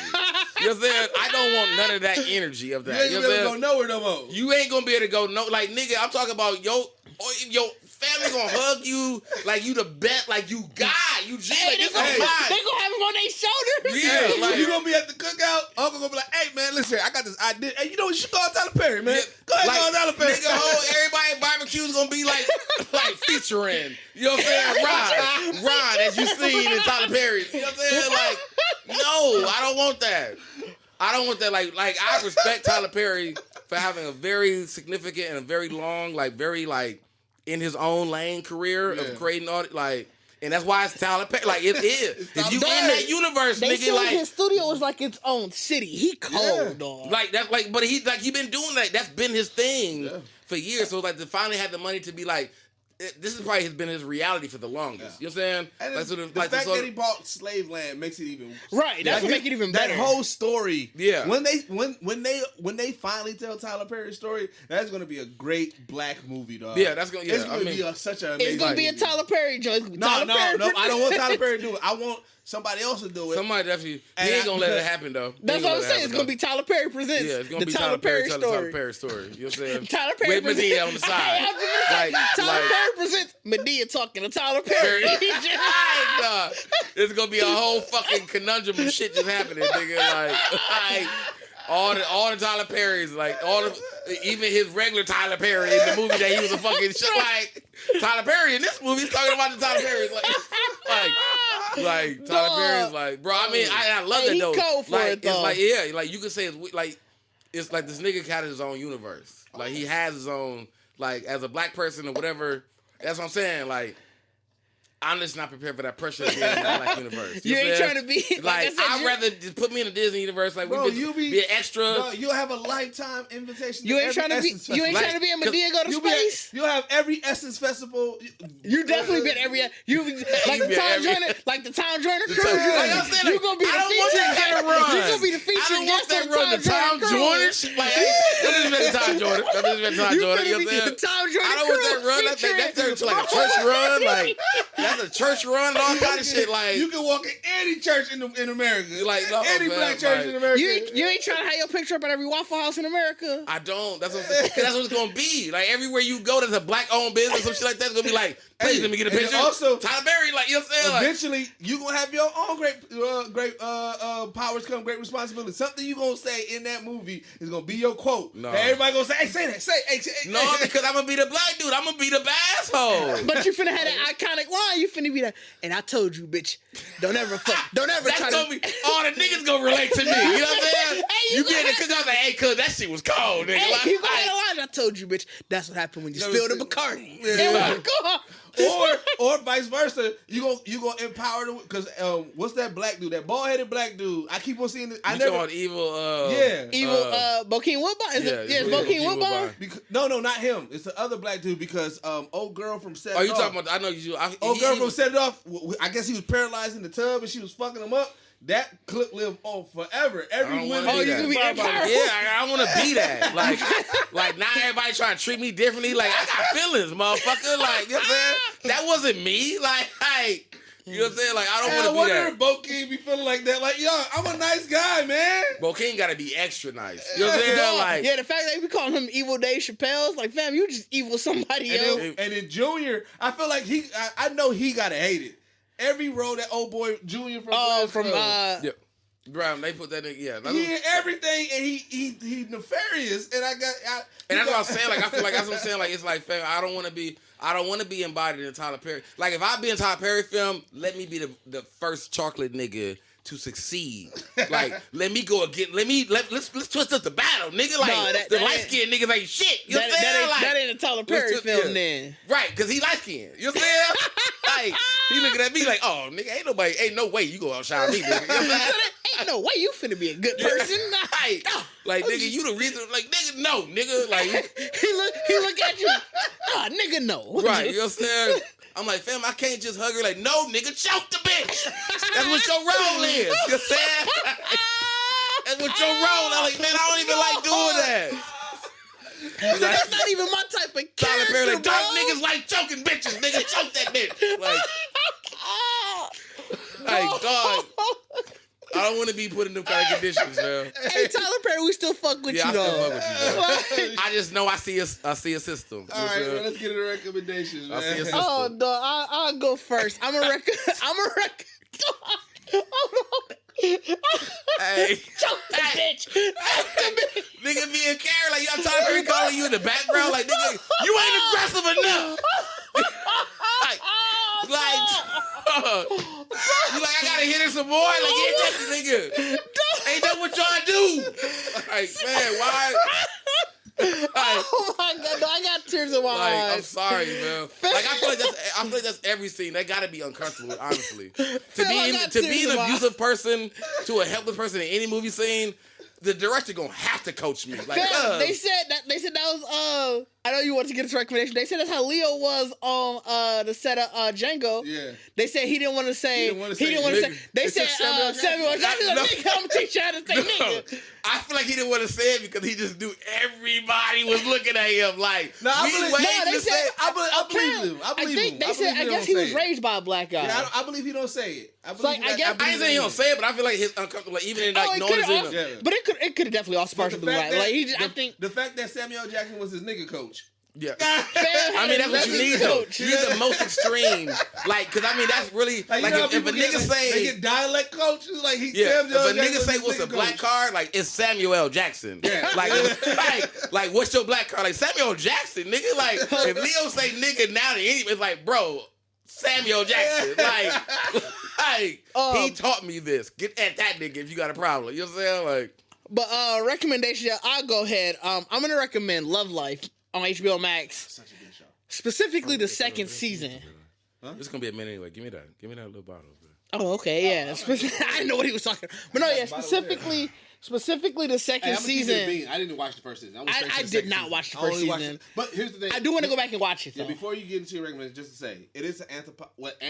You know what I'm saying? I don't want none of that energy of that. You ain't know what gonna I'm go saying? nowhere no more. You ain't gonna be able to go no, like, nigga, I'm talking about your family gonna hug you like you the best, like you God, you G, like this is They mine. gonna have him on their shoulder. Yeah, Hey, like, you gonna be at the cookout? Uncle gonna be like, "Hey man, listen, I got this idea. Hey, you know what? You should call Tyler Perry, man. Go ahead, like, call Tyler Perry. nigga, everybody at barbecue's gonna be like featuring. You know what I'm saying? Ron, as you seen in Tyler Perry. You know what I'm saying? Like, no, I don't want that. I don't want that. Like I respect Tyler Perry for having a very significant and a very long, like very like in his own lane career of creating all like. And that's why it's Tyler Perry. Like, it is. If you in that universe, They nigga, said like... his studio was like its own city. He cold, dog. Like, that, like, but he been doing that. That's been his thing for years. So, like, to finally have the money to be like... This is probably been his reality for the longest. You know what I'm saying? And like, the fact that he bought slave land makes it even right. That's what make it even better. That whole story. Yeah. When they finally tell Tyler Perry's story, that's gonna be a great black movie, dog. Yeah, that's gonna. Yeah, it's gonna be such an amazing. It's gonna be a movie. Tyler Perry joint. No, I don't want Tyler Perry to do it. I want somebody else to do it. Somebody definitely. He ain't gonna let it happen though. That's what I'm saying. It's gonna be Tyler Perry presents. Yeah, it's gonna be Tyler Perry telling story. Tyler Perry story. You know what I'm saying? Tyler Perry with Medea on the side. Tyler Perry presents Medea talking to Tyler Perry. Nah, there's gonna be a whole fucking conundrum of shit just happening, nigga. Like all the Tyler Perrys, like even his regular Tyler Perry in the movie that he was a fucking shit. Like Tyler Perry in this movie, he's talking about the Tyler Perrys, like Tyler Perry's like, bro. I mean, I love that though. Cold for like it, though. it's like like you could say it's like this nigga had his own universe. Like he has his own, like as a black person or whatever. That's what I'm saying. Like I'm just not prepared for that pressure to be in the Black universe. You ain't trying to be like I'd rather just put me in the Disney universe. Like bro, we be an extra. Bro, you'll have a lifetime invitation. You ain't trying to be. You ain't trying to be a Medea go to space. You'll have every Essence Festival. You definitely been every. You like the Tom Joyner, like the Tom Joyner cruise. You gonna be the featured guest. You gonna be the featured guest on the Tom Joyner cruise. Like, this has been Tom Joyner. This has been Tom Joyner. You know what I'm saying? Tom Joyner. I don't want that run. That turns to like a church run. Like that's a church run. All kind of shit. Like you can walk in any church in America. Like no, any black church in America. You ain't trying to have your picture up at every Waffle House in America. I don't. That's what I'm saying. That's what it's gonna be. Like everywhere you go, there's a black-owned business, some shit like that. It's gonna be like, please let me get a picture. Also, Tyler Perry, like you know what I'm saying. Eventually, you gonna have your own great powers come, great responsibility. Something you gonna say in that movie is gonna be your quote. No, and everybody gonna say, "Hey, say that, say." No, because I'm gonna be the black dude. I'm gonna be the asshole. But you finna have that iconic line. You finna be that. And I told you, bitch, don't ever That's try gonna be all the niggas gonna relate to me. You know what I'm saying? Hey, you be in the cookout like, hey, cuz that shit was cold, nigga. Hey, like, you gonna have a line. I told you, bitch. That's what happened when you spilled the Bacardi. Or vice versa, you gonna empower them because what's that black dude? That bald-headed black dude. I keep on seeing this. I never on evil. Bokeem Woodbine. It's Bokeem Woodbine. No, not him. It's the other black dude because old girl from Set It Off. Oh, you talking about? I know you. Old girl from Set It Off. I guess he was paralyzed in the tub and she was fucking him up. That clip lived on forever. Every woman. Oh, you gonna be empowered? Yeah, I want to be that. Like now everybody trying to treat me differently. Like I got feelings, motherfucker. Like you know what I'm saying? That wasn't me. Like you know what I'm saying? Like I don't want to be that. I wonder if Bokeem be feeling like that. Like yo, I'm a nice guy, man. Bokeem gotta be extra nice. You know what I'm saying? Like yeah, the fact that we call him Evil Dave Chappelle's like, fam, you just evil somebody else. And then Junior, I feel like I know he gotta hate it. Every role that old boy Junior yeah. Brown, they put that in, yeah. He in everything, and he nefarious, and and that's what I'm saying. Like I feel like that's what I'm saying. Like it's like, fam, I don't want to be embodied in Tyler Perry. Like if I be in Tyler Perry film, let me be the first chocolate nigga to succeed. Like let me go again. Let's twist up the battle, nigga. Like the light skinned niggas ain't shit. You know what I'm saying? That ain't a Tyler Perry film then. Right, because he light skinned. You know what I'm saying? Like he looking at me like, oh nigga, ain't no way you go outshine me, nigga. You know what I'm saying? Ain't no way you finna be a good person. Like nigga, you the reason. Like nigga, no, nigga. Like he look at you. Nigga, no. Right, you know what I'm saying? I'm like, fam, I can't just hug her. Like, no, nigga, choke the bitch. That's what your role is. You know what I'm saying? That's what your role is. I'm like, man, I don't even like doing that. So that's not even my type of character, Tyler Perry, like, bro. dark niggas like choking bitches. Nigga, choke that bitch. Like, dog. I don't want to be put in them kind of conditions, man. Hey, Tyler Perry, we still fuck with you, though. I still fuck with you, man. I just know I see a system. All right, man, let's get into recommendations, man. I see a system. Oh, dog, I'll go first. I'm a Hey, choke the bitch. Nigga being carried like y'all Tyler Perry calling you in the background like nigga, you ain't aggressive enough. You like I gotta hit her some more. Like ain't that the nigga? Ain't that what y'all do? Like man, why? Oh my god, I got tears in my eyes. I'm sorry, man. Like I feel like that's every scene. That gotta be uncomfortable, honestly. To be an abusive person to a helpless person in any movie scene, the director gonna have to coach me. Like they said that was I know you want to get this recommendation. They said that's how Leo was on the set of Django. Yeah. They said he didn't want to say. He didn't want to say. They said Samuel Jackson. Nigga, I'm gonna teach you how to say nigga. I feel like he didn't want to say it because he just knew everybody was looking at him like. I believe him. I believe him. I guess he was raised by a black guy. Yeah, I believe he don't say it. I ain't saying he don't say it, but I feel like his uncomfortable. Like even in like noticing him. But it could have definitely all sparked the right. Like I think the fact that Samuel Jackson was his nigga coach. Yeah, I mean that's what you need though. You need the most extreme, like, cause I mean that's really like if a nigga say they get dialect coaches, like he. Yeah, if a nigga say what's a black card, like it's Samuel L. Jackson. Yeah, like what's your black card? Like Samuel Jackson, nigga. Like if Leo say nigga now to anybody, it's like bro, Samuel Jackson. Like he taught me this. Get at that nigga if you got a problem. You know what I'm saying? Like, but recommendation, I'll go ahead. I'm gonna recommend Love Life on HBO Max. Such a good show. Specifically the second season. It's gonna be a minute anyway. Give me that little bottle. Bro. Oh, okay, yeah. I didn't know what he was talking. But no, yeah, specifically the second season. I didn't watch the first season. I did not watch the first season. But here's the thing. I do want to go back and watch it. Though. Yeah, before you get into your recommendation, just to say it is an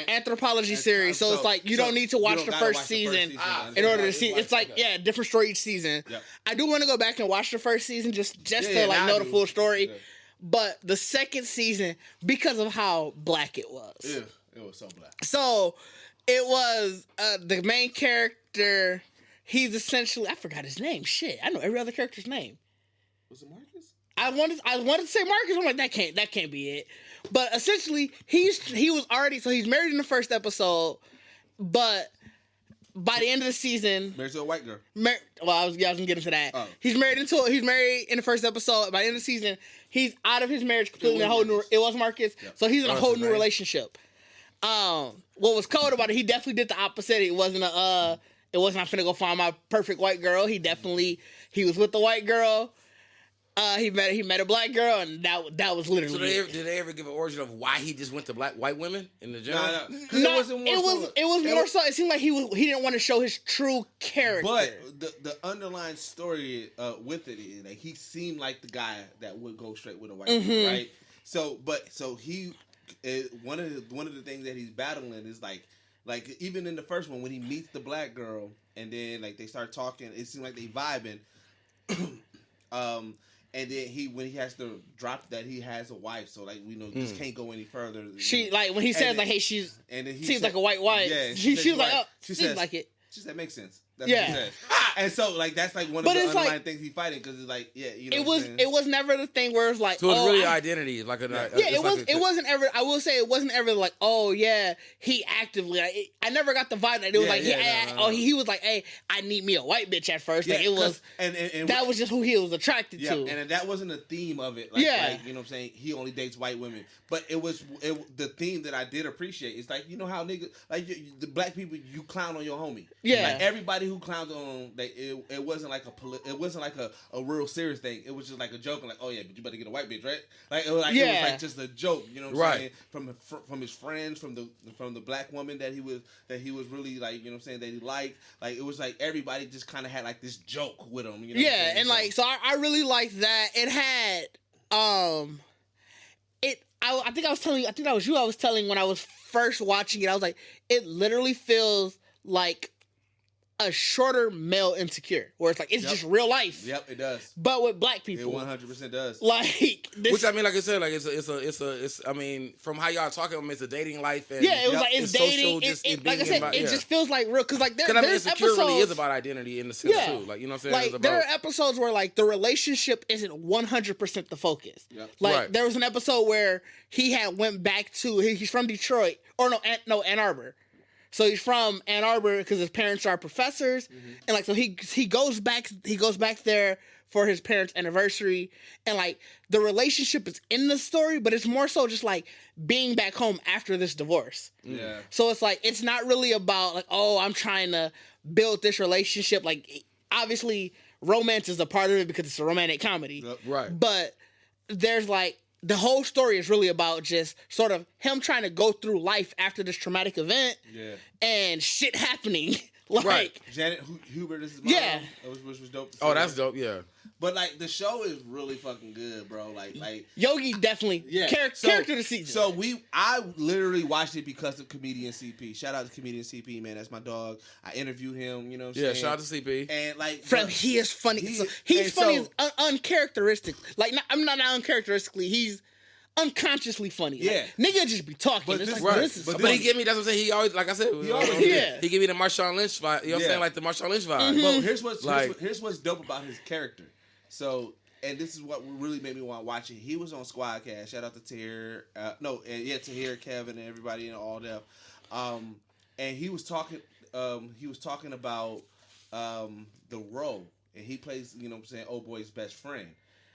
anthropology series, so it's like you don't need to watch the first season in order to see. It's like different story each season. Yep. I do want to go back and watch the first season just to like know the full story. Yeah. But the second season, because of how black it was. Yeah, it was so black. So it was the main character. He's essentially, I forgot his name. Shit, I know every other character's name. Was it Marcus? I wanted to say Marcus. I'm like, that can't be it. But essentially, he was already, so he's married in the first episode, but by the end of the season, married to a white girl. I was gonna get into that. Oh. He's married in the first episode. By the end of the season, he's out of his marriage completely. It was Marcus. Yep. So he's in a whole new relationship. What was cold about it? He definitely did the opposite. It wasn't I'm finna go find my perfect white girl. He was with the white girl. He met a black girl, and that was literally. So did they ever give an origin of why he just went to white women in the general? No, it was more so. It seemed like he didn't want to show his true character. But the underlying story with it is like he seemed like the guy that would go straight with a white girl, right? So he one of the things that he's battling is like even in the first one when he meets the black girl and then like they start talking, it seems like they vibing. And then when he has to drop that he has a wife, so like we know this can't go any further. She like when he says like, hey, she's seems like a white wife. Yeah, she was like, oh, she seems like it. She said, makes sense. That's what she said. And so like that's like one of the underlying things he's fighting because it's like it was never the thing where it's like so it's really identity like it wasn't ever. I will say it wasn't ever like he actively I never got the vibe that it was he was like, hey, I need me a white bitch at first. Like it was and that was just who he was attracted to. And that wasn't a theme of it. Like, you know what I'm saying, he only dates white women, but it was the theme that I did appreciate. It's like, you know how niggas like the black people, you clown on your homie. Like everybody who clowns on it wasn't like a real serious thing. It was just like a joke, like, oh yeah, but you better get a white bitch, right? Like it was like just a joke, you know what I'm saying? From his friends, from the black woman that he was really like, you know what I'm saying, that he liked. Like it was like everybody just kind of had like this joke with him, you know? Yeah, and like so I really liked that. It had I think that was you. I was telling when I was first watching it, I was like, it literally feels like a shorter male Insecure, where it's like it's just real life. Yep, it does. But with black people, it 100% does. Like this, which I mean, like I said, like it's. I mean, from how y'all talking, it's a dating life. And it was like it's dating. Like I said, it just feels like real because like there's Insecure episodes really is about identity in the sense too. Like you know what I'm saying. Like there are episodes where like the relationship isn't 100% the focus. Yep. Like there was an episode where he had went back to he's from Detroit or Ann Arbor. So he's from Ann Arbor because his parents are professors, and like so he goes back there for his parents' anniversary, and like the relationship is in the story, but it's more so just like being back home after this divorce. Yeah. So it's like it's not really about like, oh, I'm trying to build this relationship. Like obviously romance is a part of it because it's a romantic comedy, right? But there's like. The whole story is really about just sort of him trying to go through life after this traumatic event and shit happening. Like Janet Hubert is his mom, which was dope. Oh, that's dope, yeah. But like the show is really fucking good, bro. Like Yogi definitely character of the season. So I literally watched it because of comedian CP. Shout out to comedian CP, man. That's my dog. I interviewed him. You know what I'm saying? Shout out to CP. And like, he is funny. He's funny uncharacteristic. Like I'm not uncharacteristically. He's unconsciously funny. Yeah, like, nigga just be talking. But he give me, that's what I'm saying. He always, like I said, he give me the Marshawn Lynch vibe. You know what I'm saying? Like the Marshawn Lynch vibe. But here's what's dope about his character. So, and this is what really made me want to watch it. He was on Squadcast. Shout out to Tahir. Tahir, Kevin, and everybody and all them. And he was talking. He was talking about the role, and he plays. You know what I'm saying? Old boy's best friend.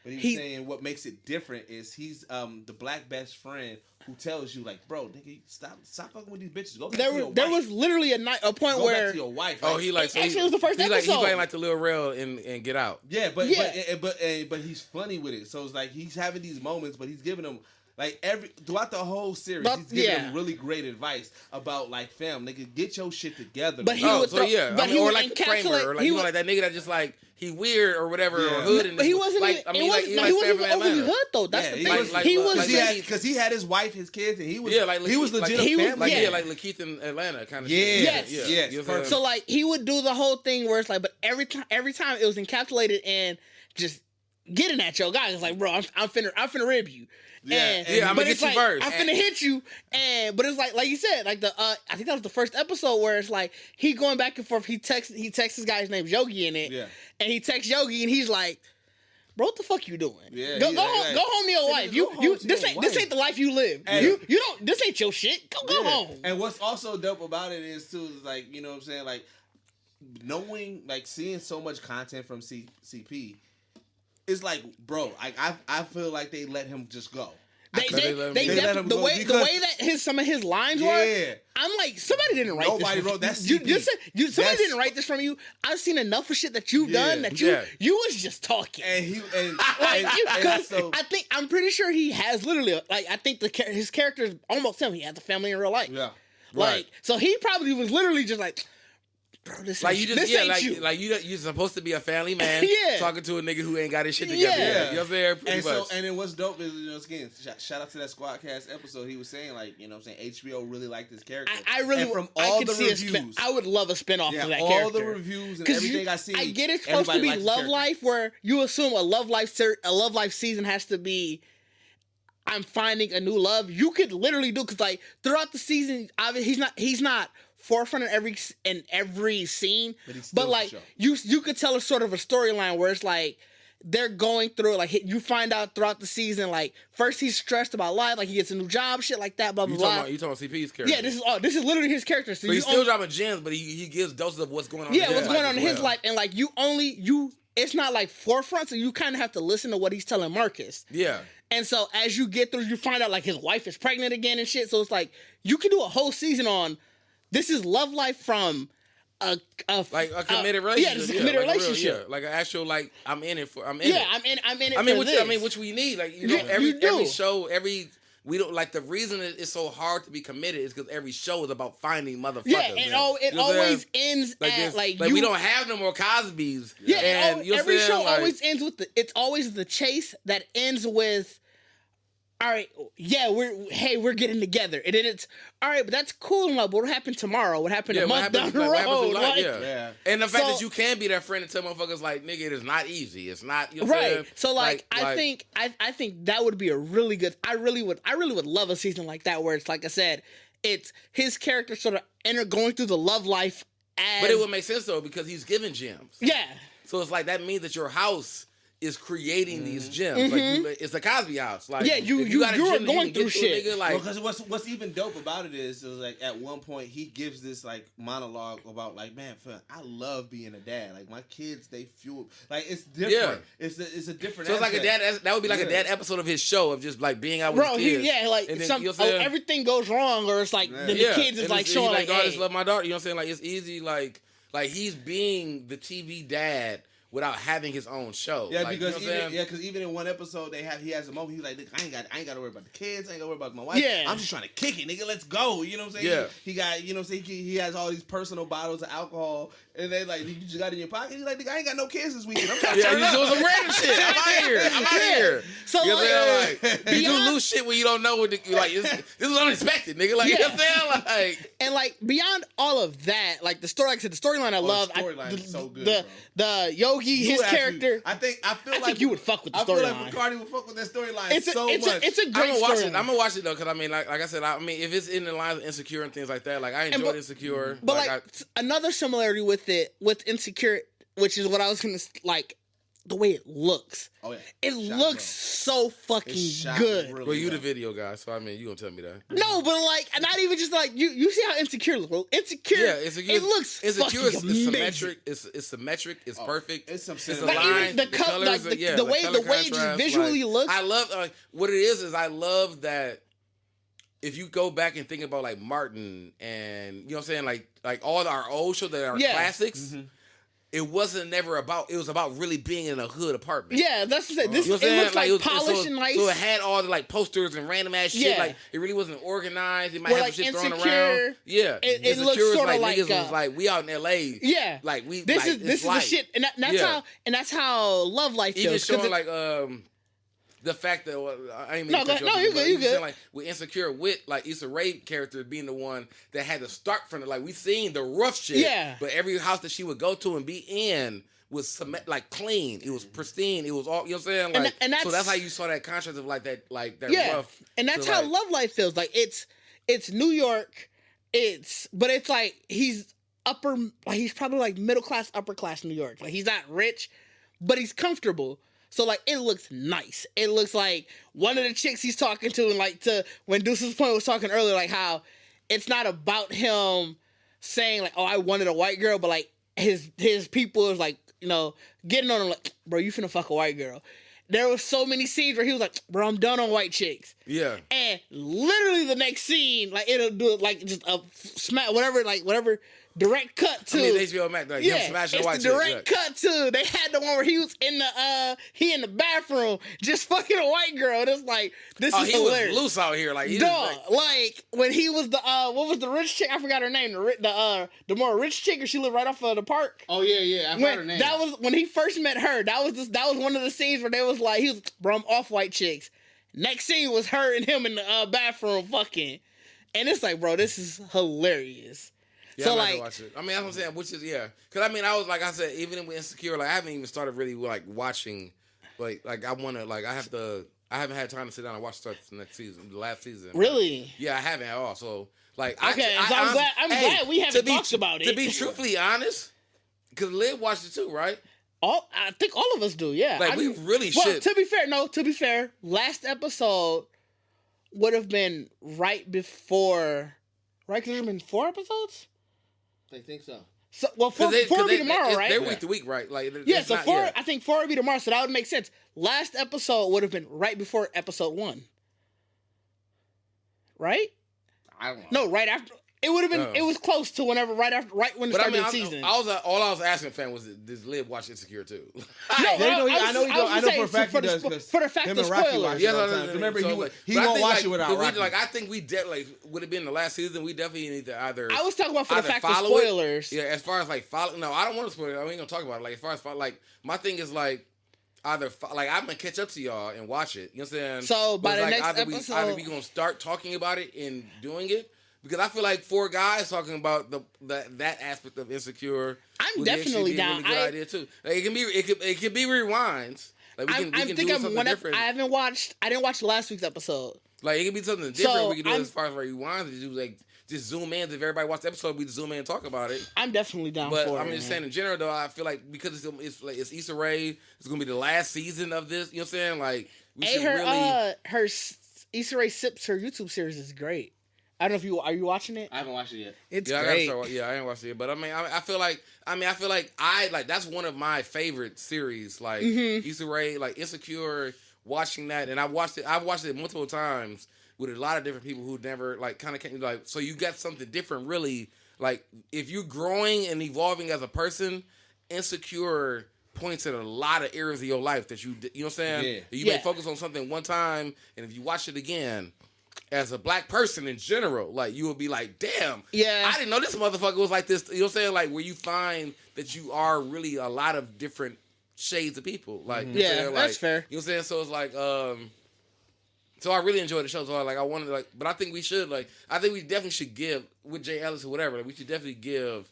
But he was saying what makes it different is he's the black best friend who tells you like, bro, nigga, stop fucking with these bitches. Go back to your wife. There was literally a point go where back to your wife. Oh, he like actually it was the first episode. He playing like the little rail and Get Out. Yeah, but he's funny with it. So it's like he's having these moments, but he's giving them Like throughout the whole series, he's giving them really great advice about like, fam, nigga, get your shit together. But he would or like the framer, or like you know, like that nigga that just like he weird or whatever or hood. And but he wasn't. Like, he wasn't overly hood though. That's the thing. He was because he had his wife, his kids, and he was he was legit a family. Like Lakeith in Atlanta kind of shit. Yes. So like he would do the whole thing where it's like, but every time it was encapsulated in just getting at your guy. It's like, bro, I'm finna rib you. I'm gonna get you first. I'm finna hit you, but it's like you said, like I think that was the first episode where it's like he going back and forth. He texts this guy's name's Yogi in it, and he texts Yogi, and he's like, "Bro, what the fuck you doing? Go home to your wife. This ain't the life you live. You don't. This ain't your shit. Go home." And what's also dope about it is too, like, you know what I'm saying, like knowing, like seeing so much content from CP. It's like, bro, I feel like they let him just go. They let him go. The way that some of his lines were, I'm like, somebody didn't write this. Nobody wrote that. Somebody didn't write this from you. I've seen enough of shit that you've done that you was just talking. I'm pretty sure he has literally, like, I think his character is almost him. He has a family in real life. Yeah, like, so he probably was literally just like, bro, this like ain't, you just this ain't you. Like you're supposed to be a family man talking to a nigga who ain't got his shit together. Yeah. You know what I'm saying? Pretty much. And then what's dope is, you know, again, shout out to that Squadcast episode. He was saying, like, you know what I'm saying, HBO really liked this character. I really, and from all the reviews, I would love a spinoff of that character. All the reviews and everything I see. I get it's supposed to be Love Life, where you assume a Love Life season has to be, I'm finding a new love. You could literally do, because like throughout the season, he's not forefront in every scene, but like you could tell a sort of a storyline where it's like they're going through, like, you find out throughout the season, like, first he's stressed about life, like he gets a new job, shit like that, blah blah blah. You talking about CP's character? Yeah, this is literally his character. So he's still dropping gems, but he gives doses of what's going on. Yeah, what's going on in his life, and like it's not like forefront, so you kind of have to listen to what he's telling Marcus. Yeah. And so as you get through, you find out like his wife is pregnant again and shit. So it's like you can do a whole season on this is love life from a committed relationship. Yeah, this is a committed relationship. Like an actual, like, I'm in it. I'm in it. Which we need. Like, you know, every show, we don't, like, the reason it's so hard to be committed is because every show is about finding motherfuckers. Yeah, and it always ends like at, like we don't have no more Cosbys. Yeah, and every show always ends with it's always the chase that ends with, all right, yeah, we're getting together. And then it's, all right, but that's cool and all, but what happened tomorrow? What happened a month down the road? And the fact that you can be that friend and tell motherfuckers, like, nigga, it is not easy. It's not, you know right. Saying? So like I think that would be a really good, I really would love a season like that where it's, like I said, it's his character sort of going through the love life as... But it would make sense, though, because he's giving gems. Yeah. So it's like, that means that your house is creating these gems. Like, it's a Cosby house. Like, yeah, you are going through shit. Nigga, like, because what's even dope about it is like, at one point he gives this like monologue about, like, man, I love being a dad. Like, my kids, they fuel. Like, it's different. Yeah. It's a different. So it's like a dad. That would be like a dad episode of his show of just like being out with his kids. Like, then, everything goes wrong, or it's like the kids is like showing like, I just love my daughter. You know what I'm saying? Like, it's easy. Like he's being the TV dad without having his own show. Yeah, like, because because even in one episode he has a moment, he's like, I ain't got to worry about the kids, I ain't got to worry about my wife. Yeah. I'm just trying to kick it, nigga. Let's go. You know what I'm saying? Yeah. He got, you know what I'm saying? He has all these personal bottles of alcohol, and they like, you just got it in your pocket. He's like, nigga, I ain't got no kids this weekend. I'm trying to turn up. He's doing some random shit. I'm out here. So, you know what I'm saying? Like, you do loose shit when you don't know what this is unexpected, nigga. Like, you know what I'm saying? Like, and like beyond all of that, like the story, like I said, the storyline I love. The storyline is so good. The Yogi, his character. I feel like you would fuck with the storyline. I feel like Bacardi would fuck with that storyline so much. It's a great story. I'm gonna watch it though, because I mean, like I said, if it's in the lines of Insecure and things like that, like I enjoyed Insecure. But another similarity with Insecure, which is what I was gonna like, the way it looks. Oh yeah, it looks so fucking good. Really well, you the video guy, so I mean, you gonna tell me that? No, but like, not even just like you see how Insecure looks. Well, Insecure, it looks Insecure fucking amazing. It's symmetric. It's perfect. It's some the lines, the colors, the way it just visually looks. I love what it is I love that. If you go back and think about like Martin and you know what I'm saying, like all our old shows that are classics. Mm-hmm. it wasn't never about. It was about really being in a hood apartment. Yeah, that's what I'm saying. This You know what I'm it saying? looks like it was- polished and nice. So it had all the like posters and random ass shit. Yeah. Like it really wasn't organized. It might Or, have like, some shit thrown Insecure. around. Yeah, It looks Insecure is sorta like, niggas was like we out in L.A. Yeah, like we. this like, is the life. shit, and that's Yeah. how Love Life Even feels. showing like the fact that I ain't No, you good. saying, like with Insecure with like Issa Rae character being the one that had to start from it. Like we seen the rough shit. Yeah. But every house that she would go to and be in was like clean. It was pristine. It was all, you know what I'm saying? Like, and so that's how you saw that contrast of that yeah, rough. and that's to, how like, Love Life feels. Like it's New York. But it's like he's he's probably like middle class, upper class New York. Like he's not rich, but he's comfortable. So like it looks nice. It looks like one of the chicks he's talking to, and like when Deuce's Point was talking earlier, like how it's not about him saying like, oh, I wanted a white girl, but like his people is like, you know, getting on him like, bro, you finna fuck a white girl. There was so many scenes where he was like, bro, I'm done on white chicks. Yeah. And literally the next scene, like it'll do like just a whatever direct cut to. I mean, HBO Max, like him smashing it's white the direct chicks, cut to. They had the one where he was in the bathroom just fucking a white girl. And it's like this is he hilarious. was loose out here, like he Duh, was like when he was the what was the rich chick? I forgot her name. The more rich chick, or she lived right off of the park. Oh yeah, I forgot her name. That was when he first met her. That was one of the scenes where they was like, he was, bro, I'm off white chicks. Next scene was her and him in the bathroom fucking, and it's like, bro, this is hilarious. Yeah, So I'm like, to watch it. I mean, that's what I'm saying. Which is because I mean, I was like I said, even with Insecure, like I haven't even started really like watching, like I want to like I haven't had time to sit down and watch the next season, the last season. really? Yeah, I haven't at all. So like, Okay, so I'm glad we haven't talked about it. To be truthfully honest, because Liv watched it too, right? I think all of us do. Yeah, Like we really well, should. To be fair, last episode would have been right before, right? Because there's been 4 episodes. I think so. So, well, 4 will be tomorrow, right? They're week to week, right? Like Yeah, it's so not, 4, I think 4 would be tomorrow, so that would make sense. Last episode would have been right before episode 1. Right? I don't know. No, right after. It would have been, it was close to right when it But I started mean, the season. all I was asking fan was, does Liv watch Insecure too? I know for a fact he does, 'cause for the fact him of and Rocky spoilers. watch it. Yeah, Remember, so, he but I won't think, watch like, it without but we, Rocky. like I think we definitely would have been the last season. We definitely need to either. I was talking about for the either fact of follow it- spoilers. Yeah, as far as like follow. No, I don't want to spoil it. I ain't gonna talk about it. Like as far as like my thing is like either like I'm gonna catch up to y'all and watch it. You know what I'm saying? So by But the it's next either episode, we gonna start talking about it and doing it. Because I feel like 4 guys talking about that aspect of Insecure. I'm would actually definitely be a down. Really good idea too. Like, it can be rewinds. Like we can do something different. I didn't watch last week's episode. Like it can be something different. So, we can do as far as rewinds. We do like just zoom in. If everybody watch the episode, we just zoom in and talk about it. I'm definitely down But for it. I'm just saying in general though, I feel like because it's Issa Rae, it's gonna be the last season of this. You know what I'm saying? Like we should really. Her Issa Rae Sips, her YouTube series is great. I don't know if are you watching it? I haven't watched it yet. It's I great. I ain't watched it yet, but I mean, I feel like that's one of my favorite series. Like Issa Rae, like Insecure, watching that, and I've watched it multiple times with a lot of different people who never like kind of came like. So you got something different, really. Like if you're growing and evolving as a person, Insecure points at a lot of areas of your life that you know what I'm saying. Yeah. You may focus on something one time, and if you watch it again. As a black person in general, like you will be like, damn, Yeah. I didn't know this motherfucker was like this. You know what I'm saying? Like where you find that you are really a lot of different shades of people. Like, you know what I'm saying? That's Like, fair. You know what I'm saying? So it's like, so I really enjoyed the show. So I wanted like, but I think we definitely should give with Jay Ellis or whatever. Like, we should definitely give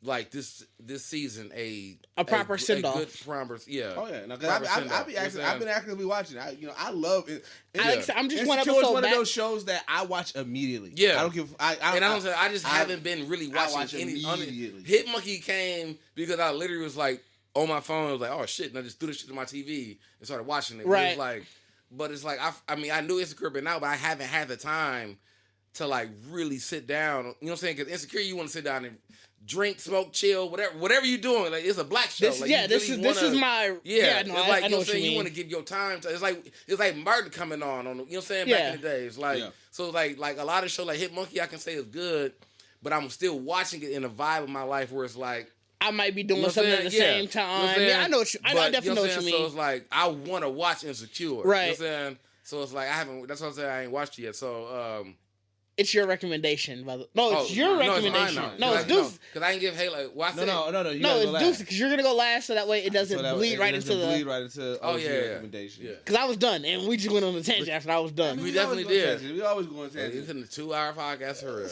like this season a proper send-off. good proper, yeah. Oh yeah, no, Proper I've send-off. been actively watching. I love it. I'm just one Insecure is episode one back. of those shows that I watch immediately. Yeah. I don't give. I just haven't been really I watch watching any. immediately. Hit Monkey came because I literally was like on my phone. I was like, oh shit, and I just threw the shit to my TV and started watching it. Right. But it's like I mean I knew Insecure been out, but I haven't had the time to like really sit down. You know what I'm saying? Because Insecure, you want to sit down and drink, smoke, chill, whatever you're doing. Like it's a black show. This, like, yeah, you this really is this is my yeah. No, It's like I know you know what you mean. You want to give your time to. It's like Martin coming on. You know what I'm saying? Yeah. Back in the days, like so like a lot of shows like Hit Monkey, I can say is good, but I'm still watching it in a vibe of my life where it's like I might be doing You know what something I'm at the saying? same time. You know what I'm Yeah, saying? I know what you. I But, definitely know what you mean. So it's like I want to watch Insecure. Right. You know what I'm saying? So it's like I haven't. That's what I'm saying. I ain't watched it yet. So it's your recommendation, by the it's your recommendation. No, It's Deuce. Because I didn't give Halo. Watch it. No. No, it's Deuce because you're gonna go last, so that way it doesn't bleed right into the. Bleed right into OG recommendation. Yeah. Because I was done, and we just went on the tangent after I was done. We definitely did. We always go on It's tangents. in the 2-hour podcast for real.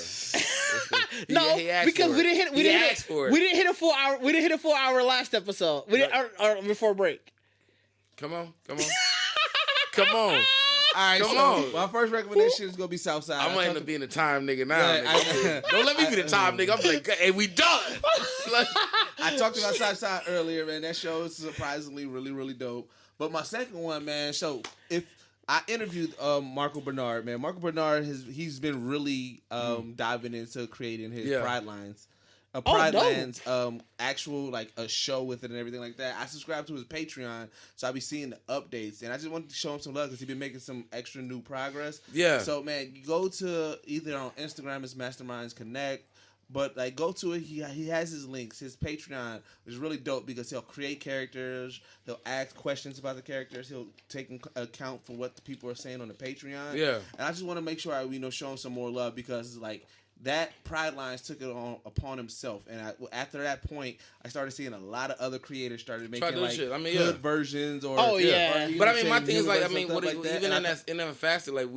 No, because we didn't hit a full hour. We didn't hit a full hour last episode. We didn't or before break. Come on. Come on. All right, Come so on. my first recommendation is gonna be Southside. I'm gonna end up being the time nigga now. Yeah, nigga. Don't let me be the time nigga. I'm like, hey, we done. Like, I talked about Southside earlier, man. That show is surprisingly really, really dope. But my second one, man. So if I interviewed Marco Bernard, man. Marco Bernard he's been really diving into creating his Pride Lines. Pride Lands, actual like a show with it and everything like that. I subscribe to his Patreon, so I'll be seeing the updates, and I just wanted to show him some love because he's been making some extra new progress. Yeah. So man, you go to either on Instagram, it's Masterminds Connect, but like go to it. He has his links. His Patreon is really dope because he'll create characters. He'll ask questions about the characters. He'll take account for what the people are saying on the Patreon. Yeah. And I just want to make sure I show him some more love because like. That Pride Lines took it upon himself, and after that point, I started seeing a lot of other creators started making like hood versions or But I mean, my thing is like, I mean, what even in that facet, like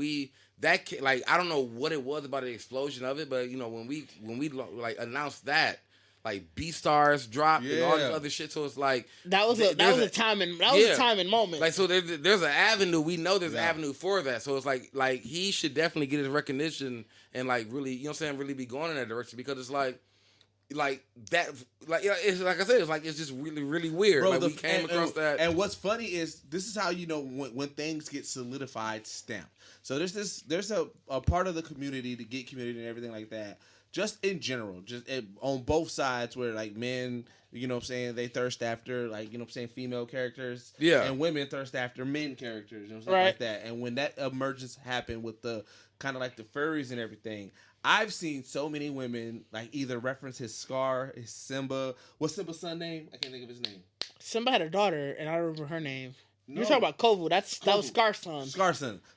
like I don't know what it was about the explosion of it, but you know when we like announced that. Like B-Stars dropped and all this other shit, so it's like that was a time and moment. Like so, there's an avenue. We know there's an avenue for that. So it's like he should definitely get his recognition and like really, you know what I'm saying, really be going in that direction because it's like that, like it's like I said, it's just really really weird. Bro, like we came across that. And what's funny is this is how you know when things get solidified, stamped. So there's a part of the community, the geek community, and everything like that. Just in general, on both sides where like men, you know what I'm saying, they thirst after like, you know what I'm saying, female characters. Yeah. And women thirst after men characters, you know what I'm saying, like that. And when that emergence happened with the kind of like the furries and everything, I've seen so many women like either reference his Scar, his Simba. What's Simba's son's name? I can't think of his name. Simba had a daughter, and I don't remember her name. No. You're talking about Kovu. That was Scar's son.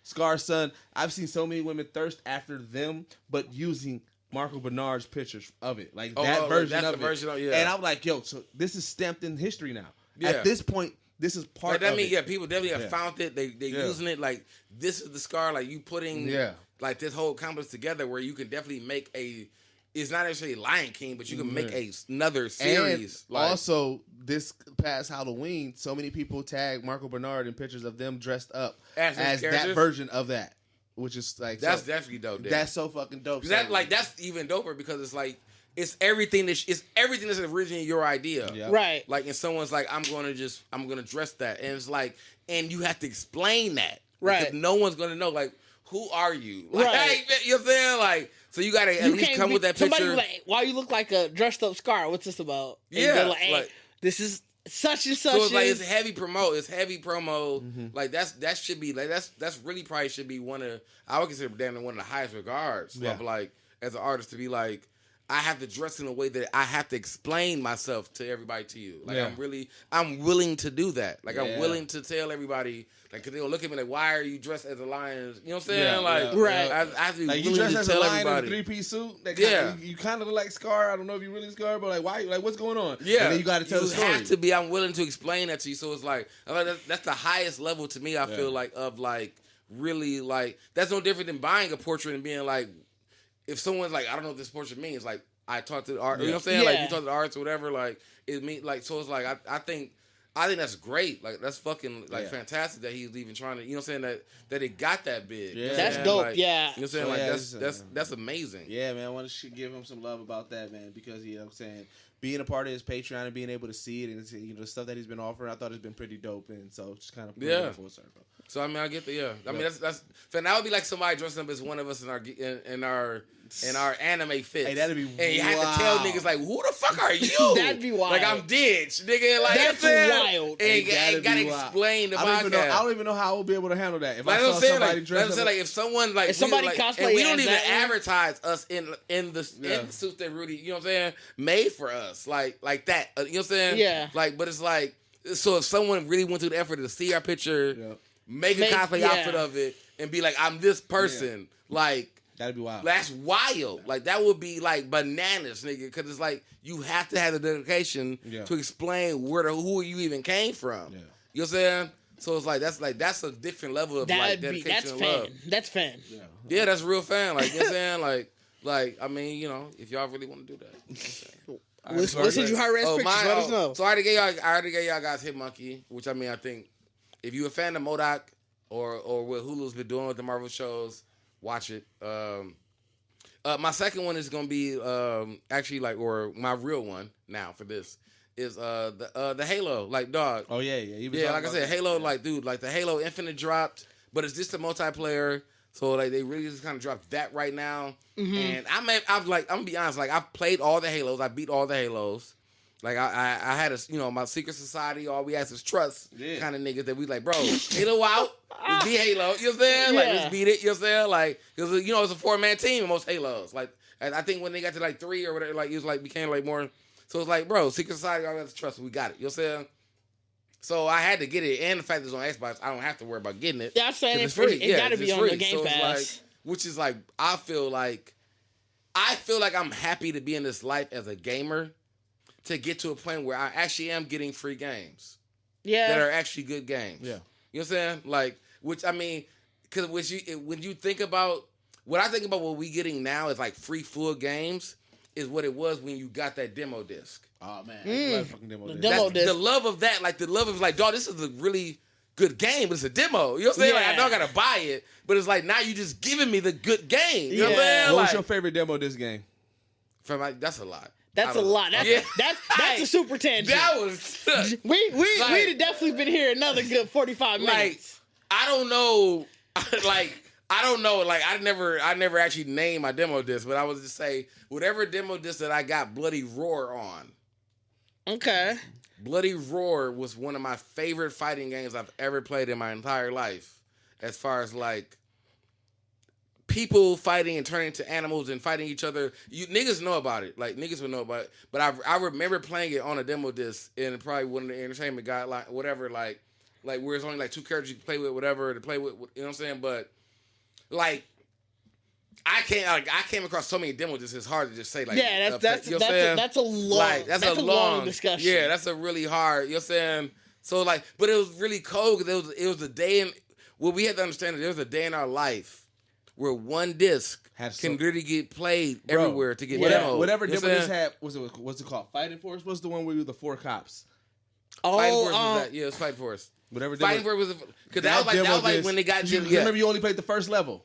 Scar's son. I've seen so many women thirst after them, but using Marco Bernard's pictures of it, like that version of it. And I'm like, yo, so this is stamped in history now. Yeah. At this point, this is part of it. Yeah, people definitely have found it. They using it like this is the Scar. Like you putting like this whole complex together where you can definitely make it's not necessarily Lion King, but you can make another series. And also, this past Halloween, so many people tagged Marco Bernard in pictures of them dressed up as that version of that. Which is like that's definitely dope. Damn. That's so fucking dope. That's even doper because it's like it's everything that's originally your idea, right? Like and someone's like, I'm gonna dress that, and it's like, and you have to explain that, right? Because no one's gonna know, like, who are you, like, right? You know what I'm saying, like, so you gotta at least come with that picture. Somebody like, why you look like a dressed up Scar? What's this about? And yeah, like, hey, this is. Such and such. So it's like it's heavy promo. Mm-hmm. Like that should be like that's really probably should be I would consider damn one of the highest regards. Yeah. Of like as an artist to be like I have to dress in a way that I have to explain myself to everybody to you. Like I'm willing to do that. Like I'm willing to tell everybody. Like, cause they'll look at me like, why are you dressed as a lion? You know what I'm saying? I have to be willing you dressed to as tell a lion everybody. In a 3-piece suit. You kind of look like Scar. I don't know if you really Scar, but like, why? Like, what's going on? Yeah. And then you got to tell the story. You have to be. I'm willing to explain that to you. So it's like that's the highest level to me. I feel like of like really like that's no different than buying a portrait and being like, if someone's like, I don't know what this portrait means. Like, I talked to the art. You know what I'm saying? Like, you talk to the artist or whatever. Like, it mean like so. It's like I think that's great. Like that's fucking like fantastic that he's even trying to, you know what I'm saying, that it got that big. Yeah. That's dope. Like, yeah. You know what I'm saying? Like that's amazing. Yeah, man. I want to give him some love about that, man, because you know what I'm saying, being a part of his Patreon and being able to see it and you know the stuff that he's been offering, I thought it's been pretty dope, and so just kind of put it full circle. So I mean, I get the I mean, that's so that would be like somebody dressing up as one of us in our and our anime fits. Hey, that'd be and you have to tell niggas like, who the fuck are you? That'd be wild. Like I'm Ditch, nigga. Like That's wild. And gotta explain the podcast. I don't even know how I would be able to handle that. If like I saw somebody dressed up, like if someone like if somebody like, cosplay, and we don't even that advertise us in the suits that Rudy, you know what I'm saying, made for us, like that. You know what I'm saying? Yeah. Like, but it's like, so if someone really went through the effort to see our picture, make a cosplay outfit of it, and be like, I'm this person, like. That'd be wild. That's wild. Like that would be like bananas, nigga. Because it's like you have to have the dedication to explain who you even came from. Yeah. You know what I'm saying? So it's like that's a different level of like dedication and love. That's fan. Yeah, that's real fan. Like you know what I'm saying? Like I mean, you know, if y'all really want to do that. Listen, you high res pictures. Let us know. So I already gave y'all guys Hit Monkey, which I mean, I think if you're a fan of MODOK or what Hulu's been doing with the Marvel shows. Watch it. My second one is gonna be actually like, or my real one now for this is the Halo, like dog. Oh yeah. Like I said, Halo, like dude, like the Halo Infinite dropped, but it's just a multiplayer. So like they really just kind of dropped that right now. Mm-hmm. And I'm gonna be honest, like I've played all the Halos, I beat all the Halos. Like I had my secret society. All we ask is trust kind of niggas that we like, bro. Halo out, let's be Halo. You know what I'm saying? Like let's beat it. You know what I'm saying? Like because it's a 4-man team in most Halos. Like I think when they got to like 3 or whatever, like it was like became like more. So it's like, bro, secret society. All we have to trust. We got it. You know what I'm saying? So I had to get it, and the fact that it's on Xbox, I don't have to worry about getting it. Yeah, I'm saying it's free. It gotta be on the Game Pass. Like, which is like I feel like I'm happy to be in this life as a gamer. To get to a point where I actually am getting free games. Yeah. That are actually good games. Yeah. You know what I'm saying? Like, which, I mean, because when you think about, what I think about what we getting now is like free full games is what it was when you got that demo disc. Oh, man. I love fucking demo disc. The love of that, like the love of like, dog, this is a really good game, but it's a demo. You know what I'm saying? Like, I know I got to buy it, but it's like, now you just giving me the good game. You know what I'm saying? What was your favorite demo disc game? That's a lot. That's a lot. That's a super tangent. That was we'd have definitely been here another good 45 minutes. Like I don't know. Like I never actually named my demo disc, but I was just say whatever demo disc that I got Bloody Roar on. Okay. Bloody Roar was one of my favorite fighting games I've ever played in my entire life. As far as like people fighting and turning into animals and fighting each other. You niggas know about it. Like niggas would know about it. But I remember playing it on a demo disc in probably one of the entertainment guide like whatever, like where it's only like 2 characters you can play with, whatever, to play with, you know what I'm saying? But like I came across so many demo discs, it's hard to just say like that's a long discussion. Yeah, that's a really hard, you know what I'm saying? So like, but it was really cold because it was a day in we had to understand that there was a day in our life where one disc can really get played everywhere to get demoed. Whatever demo disc had, what's it called? Fighting Force? What's the one where you were the 4 cops? Oh, Fighting Force was that. Yeah, it was Fighting Force. Whatever Fighting Force was because that was like when they got remember you only played the first level.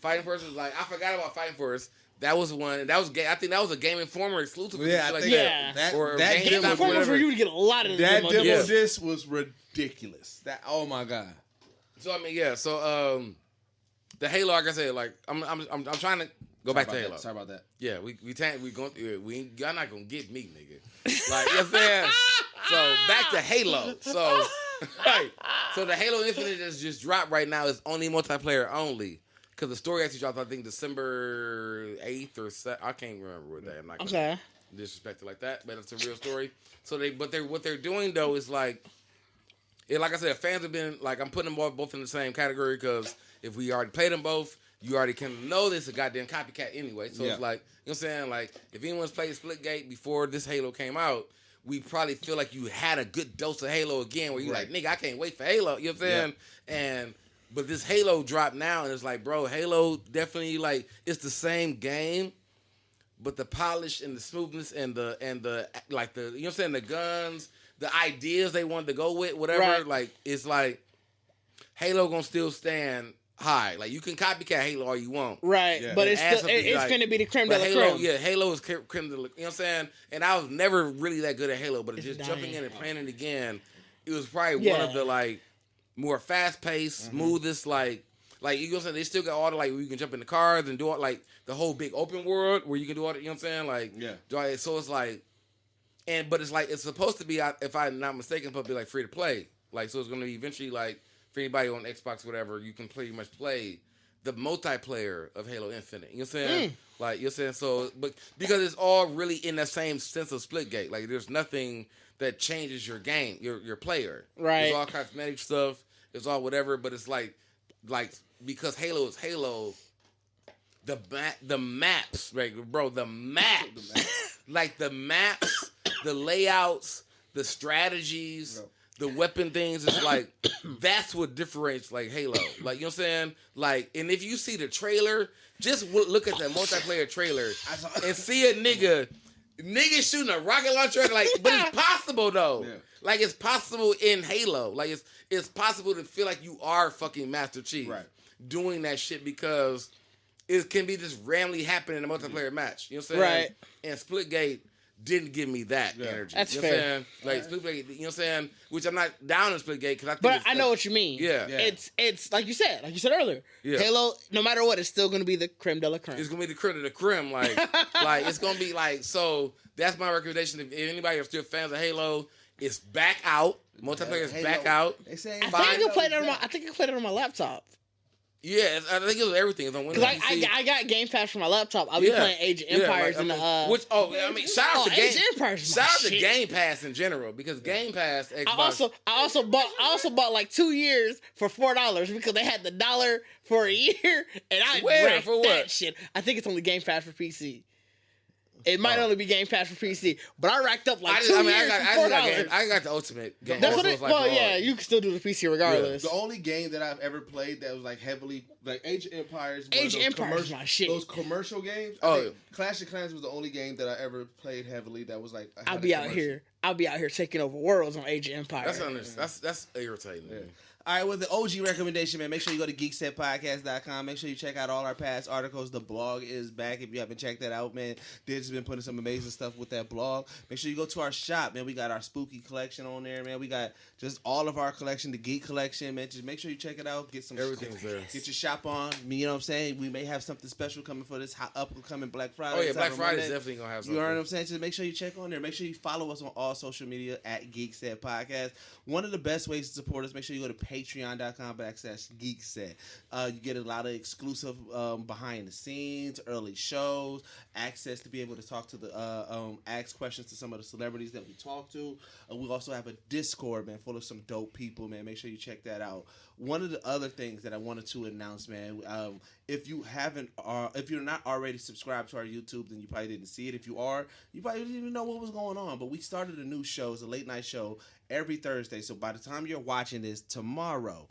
Fighting Force was like I forgot about Fighting Force. That was one, and that was I think that was a Game Informer exclusive. Yeah, that Game Informer where you would get a lot of that demo disc was ridiculous. That my God. So I mean, so the Halo, like I said, like I'm trying to go back to Halo. Sorry about that. Yeah, y'all not gonna get me, nigga. Like you know what I'm saying? So back to Halo. So right. So the Halo Infinite that's just dropped right now is only multiplayer only. Because the story actually dropped, I think, December 8th or 7th. I can't remember what day. I'm not gonna disrespect it like that, but it's a real story. So what they're doing though is like I said, fans have been like, I'm putting them both in the same category because if we already played them both, you already can know this is a goddamn copycat anyway. So it's like, you know what I'm saying? Like, if anyone's played Splitgate before this Halo came out, we probably feel like you had a good dose of Halo again where you're like, nigga, I can't wait for Halo. You know what I'm saying? But this Halo dropped now, and it's like, bro, Halo definitely, like, it's the same game, but the polish and the smoothness and the like, the, you know what I'm saying, the guns, the ideas they wanted to go with, whatever, like, it's like, Halo gonna still stand high. Like, you can copycat Halo all you want. Right, but it's finna be the creme de la creme. Yeah, Halo is creme de la, you know what I'm saying? And I was never really that good at Halo, but just jumping in and playing it again, it was probably one of the, like, more fast-paced, smoothest, like like, you know what I'm saying? They still got all the, like, where you can jump in the cars and do all, like, the whole big open world where you can do all the, you know what I'm saying? Like, Yeah. So it's like, but it's like, it's supposed to be, if I'm not mistaken, it's supposed to be like free to play. Like, so it's going to be eventually like, for anybody on Xbox, whatever, you can pretty much play the multiplayer of Halo Infinite. You know what I'm saying? Like, you're saying, so, but because it's all really in that same sense of Splitgate. Like, there's nothing that changes your game, your player. Right. It's all cosmetic stuff. It's all whatever, but it's like because Halo is Halo, the maps, right, bro, the maps, like the maps, the layouts, the strategies, the weapon things, it's like, that's what differentiates, like, Halo. Like, you know what I'm saying? Like, and if you see the trailer, just look at the multiplayer trailer and see a nigga shooting a rocket launcher, like, but it's possible, though. Yeah. Like, it's possible in Halo. Like, it's possible to feel like you are fucking Master Chief doing that shit, because it can be just randomly happening in a multiplayer match. You know what I'm saying? Right. And Splitgate didn't give me that energy. That's you know fair. What I'm saying? Like, Splitgate, you know what I'm saying? Which I'm not down in Splitgate, because I think But I know what you mean. Yeah. It's like you said earlier. Yeah. Halo, no matter what, it's still going to be the creme de la creme. It's gonna be the creme de la creme, like, like it's gonna be like. So that's my recommendation. If anybody are still fans of Halo, it's back out. Multiplayer is back out. They say I think I can play that on my laptop. Yeah, I think it was everything. It's on Windows. Because I got Game Pass for my laptop. I'll be playing Age of Empires like, and the which I mean, shout out to Age of Empires. Shout out to Game Pass in general, because Game Pass. Xbox, I also bought like 2 years for $4 because they had the $1 for a year, and I racked for what? that shit. I think it's only Game Pass for PC. It might only be Game Pass for PC, but I racked up like 2 years for $4. I got the Ultimate game. That's what it. Well, yeah, you can still do the PC regardless. The only game that I've ever played that was like heavily like Age of Empires. Age of Empires, my shit. Those commercial games. I think Clash of Clans was the only game that I ever played heavily that was like. I'll be out here taking over worlds on Age of Empires. That's irritating. Yeah. All right, with the OG recommendation, man, make sure you go to GeeksetPodcast.com. Make sure you check out all our past articles. The blog is back. If you haven't checked that out, man, Did's been putting some amazing stuff with that blog. Make sure you go to our shop, man. We got our spooky collection on there, man. We got just all of our collection, the Geek collection, man. Just make sure you check it out. Get some everything's there. Get your shop on. You know what I'm saying? We may have something special coming for this upcoming Black Friday. Oh yeah, Black Friday is definitely gonna have something. You know what I'm saying? Just make sure you check on there. Make sure you follow us on all social media at Geekset Podcast. One of the best ways to support us, make sure you go to patreon.com/Geekset. You get a lot of exclusive behind the scenes, early shows, access to be able to talk to the ask questions to some of the celebrities that we talk to. We also have a Discord, man, full of some dope people, man. Make sure you check that out. One of the other things that I wanted to announce, man, if you're not already subscribed to our YouTube, then you probably didn't see it. If you are, you probably didn't even know what was going on. But we started a new show. It's a late night show every Thursday. So by the time you're watching this, tomorrow,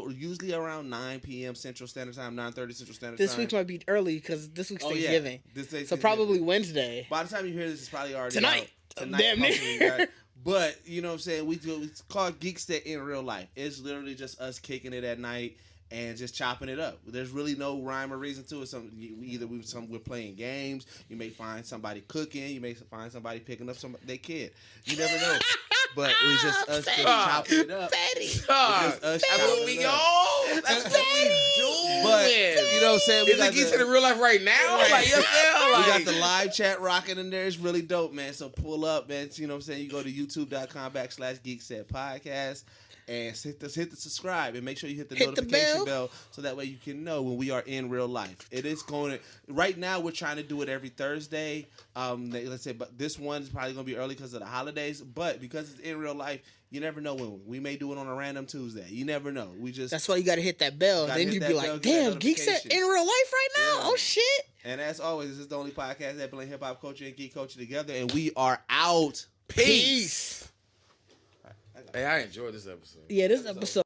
usually around 9 p.m. Central Standard Time, 9:30 Central Standard Time. This week might be early because this week's Thanksgiving. Yeah. So probably Wednesday. By the time you hear this, it's probably already Tonight. Damn near. But, you know what I'm saying, it's called Geekset in real life. It's literally just us kicking it at night and just chopping it up. There's really no rhyme or reason to it. We're playing games. You may find somebody cooking. You may find somebody picking up their kid. You never know. But it was just us just chopping it up. That's what we all. That's what we do. But you know what I'm saying? Is it Geekset in real life right now? Like, you know, we got the live chat rocking in there. It's really dope, man. So pull up, man. You know what I'm saying? You go to youtube.com/GeeksetPodcast. And hit the subscribe and make sure you hit the notification bell so that way you can know when we are in real life. It is going to, right now we're trying to do it every Thursday. Let's say, but this one is probably going to be early because of the holidays. But because it's in real life, you never know when. We may do it on a random Tuesday. You never know. That's why you got to hit that bell. Then you'd be like, damn, Geekset in real life right now? Yeah. Oh, shit. And as always, this is the only podcast that blend hip-hop culture and geek culture together. And we are out. Peace. Hey, I enjoyed this episode. Yeah, this episode.